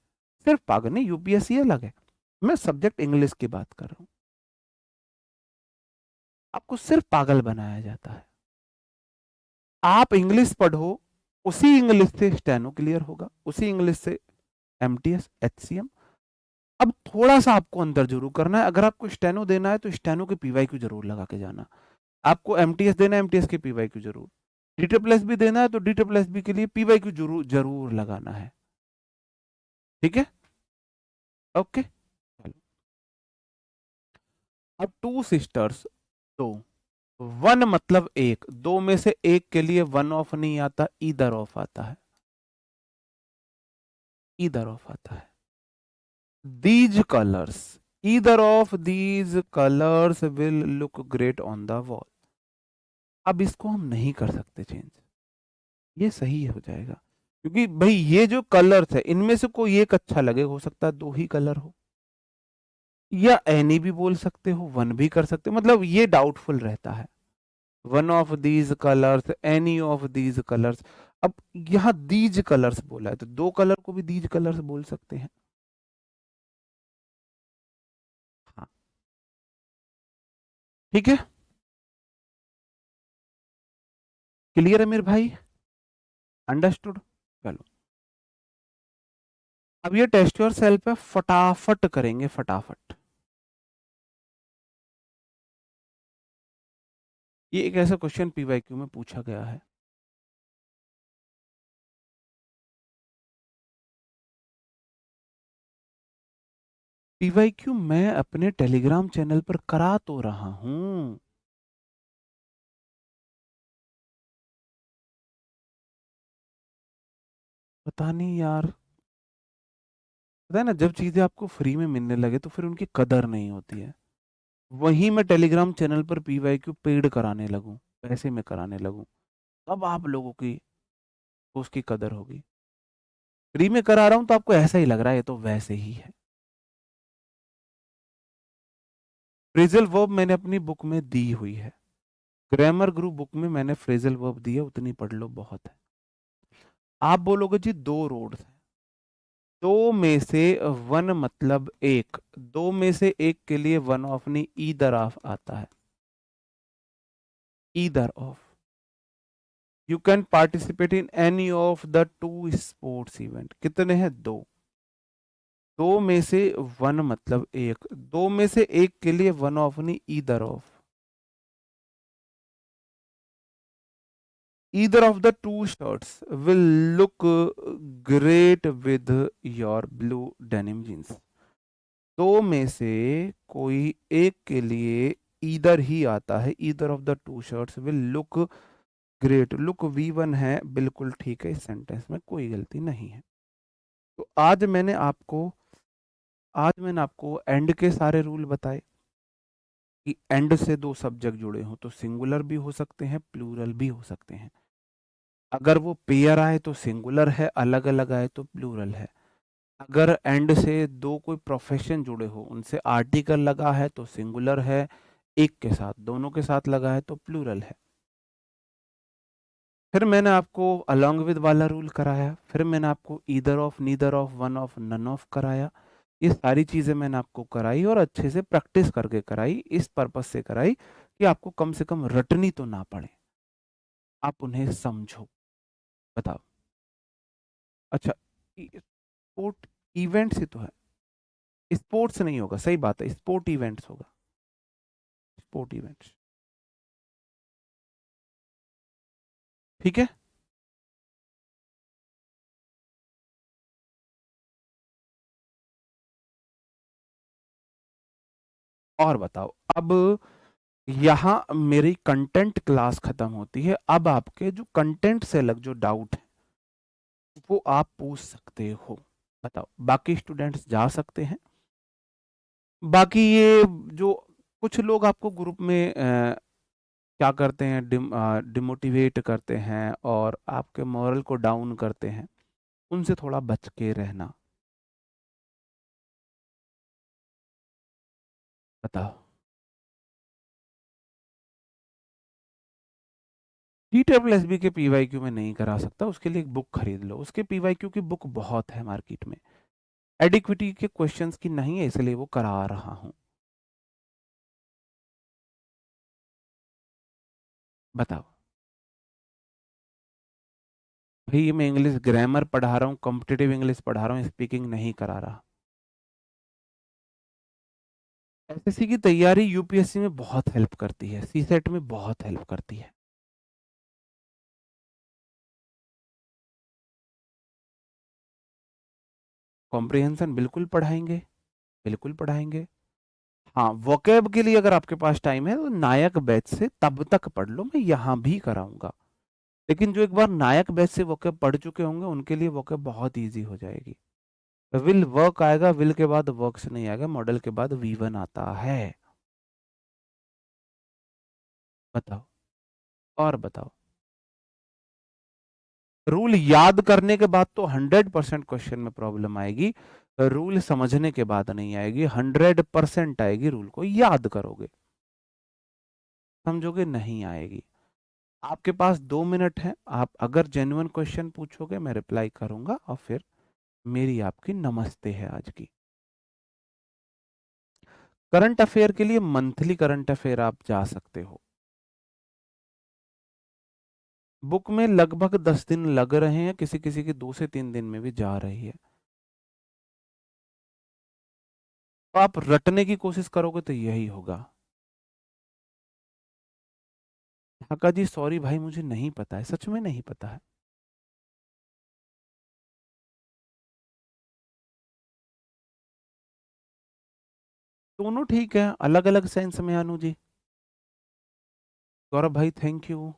सिर्फ पागल नहीं, यूपीएससी अलग है, मैं सब्जेक्ट इंग्लिश की बात कर रहा हूं। आपको सिर्फ पागल बनाया जाता है, आप इंग्लिश पढ़ो, उसी इंग्लिश से स्टेनो क्लियर होगा, उसी इंग्लिश से एमटीएस एचसीएम। अब थोड़ा सा आपको अंदर जरूर करना है, अगर आपको स्टेनो देना है तो स्टेनो के पीवाईक्यू जरूर लगा के जाना। आपको एमटीएस देना है, एमटीएस के पीवाईक्यू जरूर। डीटीएस भी देना है तो डीटीएस भी के लिए पीवाईक्यू जरूर जरूर लगाना है। ठीक है, ओके। अब टू सिस्टर्स, दो, वन मतलब एक, दो में से एक के लिए वन ऑफ नहीं आता, ईदर ऑफ आता है, ईदर ऑफ आता है। These colours, either of these colours will look great on the wall. अब इसको हम नहीं कर सकते चेंज, ये सही हो जाएगा, क्योंकि भाई ये जो कलर्स है इनमें से कोई एक अच्छा लगे, हो सकता है दो ही कलर हो, या एनी भी बोल सकते हो, वन भी कर सकते हो, मतलब ये डाउटफुल रहता है। One of these colours, any of these colours. अब यहां दीज कलर्स बोला है तो दो कलर को भी दीज कलर्स बोल सकते हैं। हाँ, ठीक है, क्लियर है मेरे भाई, अंडरस्टूड। चलो, अब ये टेस्ट योर सेल्फ है, फटाफट करेंगे, फटाफट। ये एक ऐसा क्वेश्चन पीवाईक्यू में पूछा गया है। पीवाईक्यू मैं अपने टेलीग्राम चैनल पर करा तो रहा हूं। पता नहीं यार, पता है ना, जब चीजें आपको फ्री में मिलने लगे तो फिर उनकी कदर नहीं होती है। वहीं मैं टेलीग्राम चैनल पर पीवाईक्यू पेड कराने लगूं, पैसे में कराने लगूं, तब आप लोगों की उसकी कदर होगी। फ्री में करा रहा हूं तो आपको ऐसा ही लग रहा है ये तो वैसे ही है। फ्रेजल वर्ब मैंने अपनी बुक में दी हुई है, ग्रामर ग्रुप बुक में मैंने फ्रेजल वर्ब दी है, उतनी पढ़ लो बहुत है। आप बोलोगे जी दो रोड्स हैं, दो में से वन मतलब एक, दो में से एक के लिए वन ऑफ नहीं ईदर ऑफ आता है, either of. You can participate in any of the two sports event, कितने हैं, दो, दो में से वन मतलब एक, दो में से एक के लिए वन ऑफ नहीं either of, either of the two shirts will look great with your blue denim jeans। दो में से कोई एक के लिए ईदर ही आता है, either of the two shirts will look great, look V1 है, बिल्कुल ठीक है, इस सेंटेंस में कोई गलती नहीं है। तो आज मैंने आपको एंड के सारे रूल बताए कि एंड से दो सब्जेक्ट जुड़े हों तो सिंगुलर भी हो सकते हैं, प्लूरल भी हो सकते हैं। अगर वो पेयर आए तो सिंगुलर है, अलग अलग आए तो प्लूरल है। अगर एंड से दो कोई प्रोफेशन जुड़े हो, उनसे आर्टिकल लगा है तो सिंगुलर है, एक के साथ, दोनों के साथ लगा है तो प्लूरल है। फिर मैंने आपको अलोंग विद वाला रूल कराया, फिर मैंने आपको either of, neither of, one of, none of कराया। ये सारी चीजें मैंने आपको कराई और अच्छे से प्रैक्टिस करके कराई, इस पर्पज से कराई कि आपको कम से कम रटनी तो ना पड़े, आप उन्हें समझो। बताओ, अच्छा, स्पोर्ट इवेंट्स ही तो है, स्पोर्ट्स नहीं होगा, सही बात है, स्पोर्ट इवेंट्स होगा, स्पोर्ट इवेंट्स। ठीक है, और बताओ। अब यहाँ मेरी कंटेंट क्लास खत्म होती है, अब आपके जो कंटेंट से अलग जो डाउट है वो आप पूछ सकते हो। बताओ, बाकी स्टूडेंट्स जा सकते हैं। बाकी ये जो कुछ लोग आपको ग्रुप में क्या करते हैं, डिमोटिवेट करते हैं और आपके मोरल को डाउन करते हैं, उनसे थोड़ा बच के रहना। बताओ, DSSB के पीवाईक्यू में नहीं करा सकता, उसके लिए एक बुक खरीद लो, उसके पीवाईक्यू की बुक बहुत है मार्केट में, एडिक्विटी के क्वेश्चंस की नहीं है, इसलिए वो करा रहा हूं। बताओ, भाई मैं इंग्लिश ग्रामर पढ़ा रहा हूँ, कॉम्पिटिटिव इंग्लिश पढ़ा रहा हूँ, स्पीकिंग नहीं करा रहा। एसएससी की तैयारी यूपीएससी में बहुत हेल्प करती है, सीसेट में बहुत हेल्प करती है। कॉम्प्रिहेंशन बिल्कुल पढ़ाएंगे, बिल्कुल पढ़ाएंगे। हाँ, वोकैब के लिए अगर आपके पास टाइम है तो नायक बैच से तब तक पढ़ लो, मैं यहाँ भी कराऊंगा। लेकिन जो एक बार नायक बैच से वोकैब पढ़ चुके होंगे उनके लिए वोकैब बहुत इजी हो जाएगी। विल वर्क आएगा, विल के बाद वर्क्स नहीं आएगा, मॉडल के बाद वी1 आता है। बताओ, और बताओ। रूल याद करने के बाद तो 100% क्वेश्चन में प्रॉब्लम आएगी, रूल समझने के बाद नहीं आएगी, 100% आएगी। रूल को याद करोगे, समझोगे नहीं आएगी। आपके पास 2 मिनट है, आप अगर जेन्युइन क्वेश्चन पूछोगे मैं रिप्लाई करूंगा, और फिर मेरी आपकी नमस्ते है आज की। करंट अफेयर के लिए मंथली करंट अफेयर आप जा सकते हो। बुक में लगभग 10 दिन लग रहे हैं, किसी किसी के 2 से 3 दिन में भी जा रही है। तो आप रटने की कोशिश करोगे तो यही होगा। ढाका जी सॉरी भाई, मुझे नहीं पता है, सच में नहीं पता है। दोनों ठीक है, अलग अलग सेंस में अनु जी। गौरव भाई थैंक यू।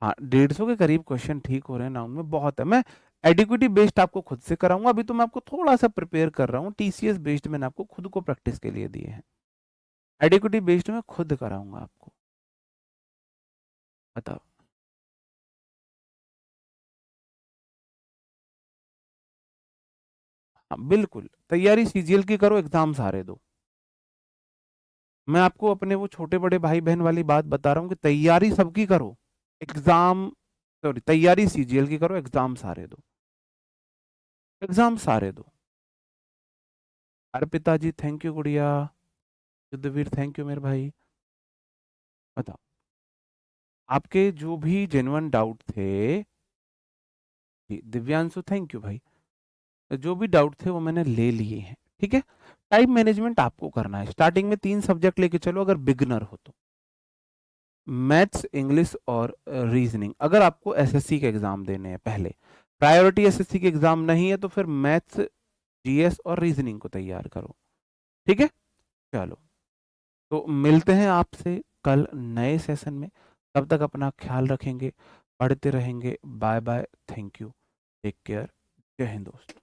हाँ, 150 के करीब क्वेश्चन ठीक हो रहे हैं नाउन में, बहुत है। मैं एडिक्विटी बेस्ड आपको खुद से कराऊंगा, अभी तो मैं आपको थोड़ा सा प्रिपेयर कर रहा हूँ, टीसीएस बेस्ड मैंने आपको खुद को प्रैक्टिस के लिए दिए हैं, एडिक्विटी बेस्ड में खुद कराऊंगा आपको। बताओ। हाँ बिल्कुल, तैयारी सीजीएल की करो, एग्जाम सारे दो। मैं आपको अपने वो छोटे बड़े भाई बहन वाली बात बता रहा हूँ कि तैयारी सबकी करो, एग्जाम, सॉरी तैयारी सीजीएल की करो, एग्जाम सारे दो, एग्जाम सारे दो। अर्पिता जी थैंक यू गुड़िया, युद्धवीर थैंक यू मेरे भाई। बताओ, आपके जो भी जेन्युइन डाउट थे, जी, दिव्यांशु थैंक यू भाई, जो भी डाउट थे वो मैंने ले लिए हैं, ठीक है। टाइम मैनेजमेंट आपको करना है, स्टार्टिंग में 3 सब्जेक्ट लेके चलो अगर बिगनर हो तो, मैथ्स, इंग्लिश और रीजनिंग। अगर आपको एसएससी के एग्जाम देने हैं, पहले प्रायोरिटी एसएससी के एग्जाम नहीं है तो फिर मैथ्स, जीएस और रीजनिंग को तैयार करो, ठीक है। चलो, तो मिलते हैं आपसे कल नए सेशन में, तब तक अपना ख्याल रखेंगे, पढ़ते रहेंगे। Bye bye, thank you, take care, जय हिंद दोस्त।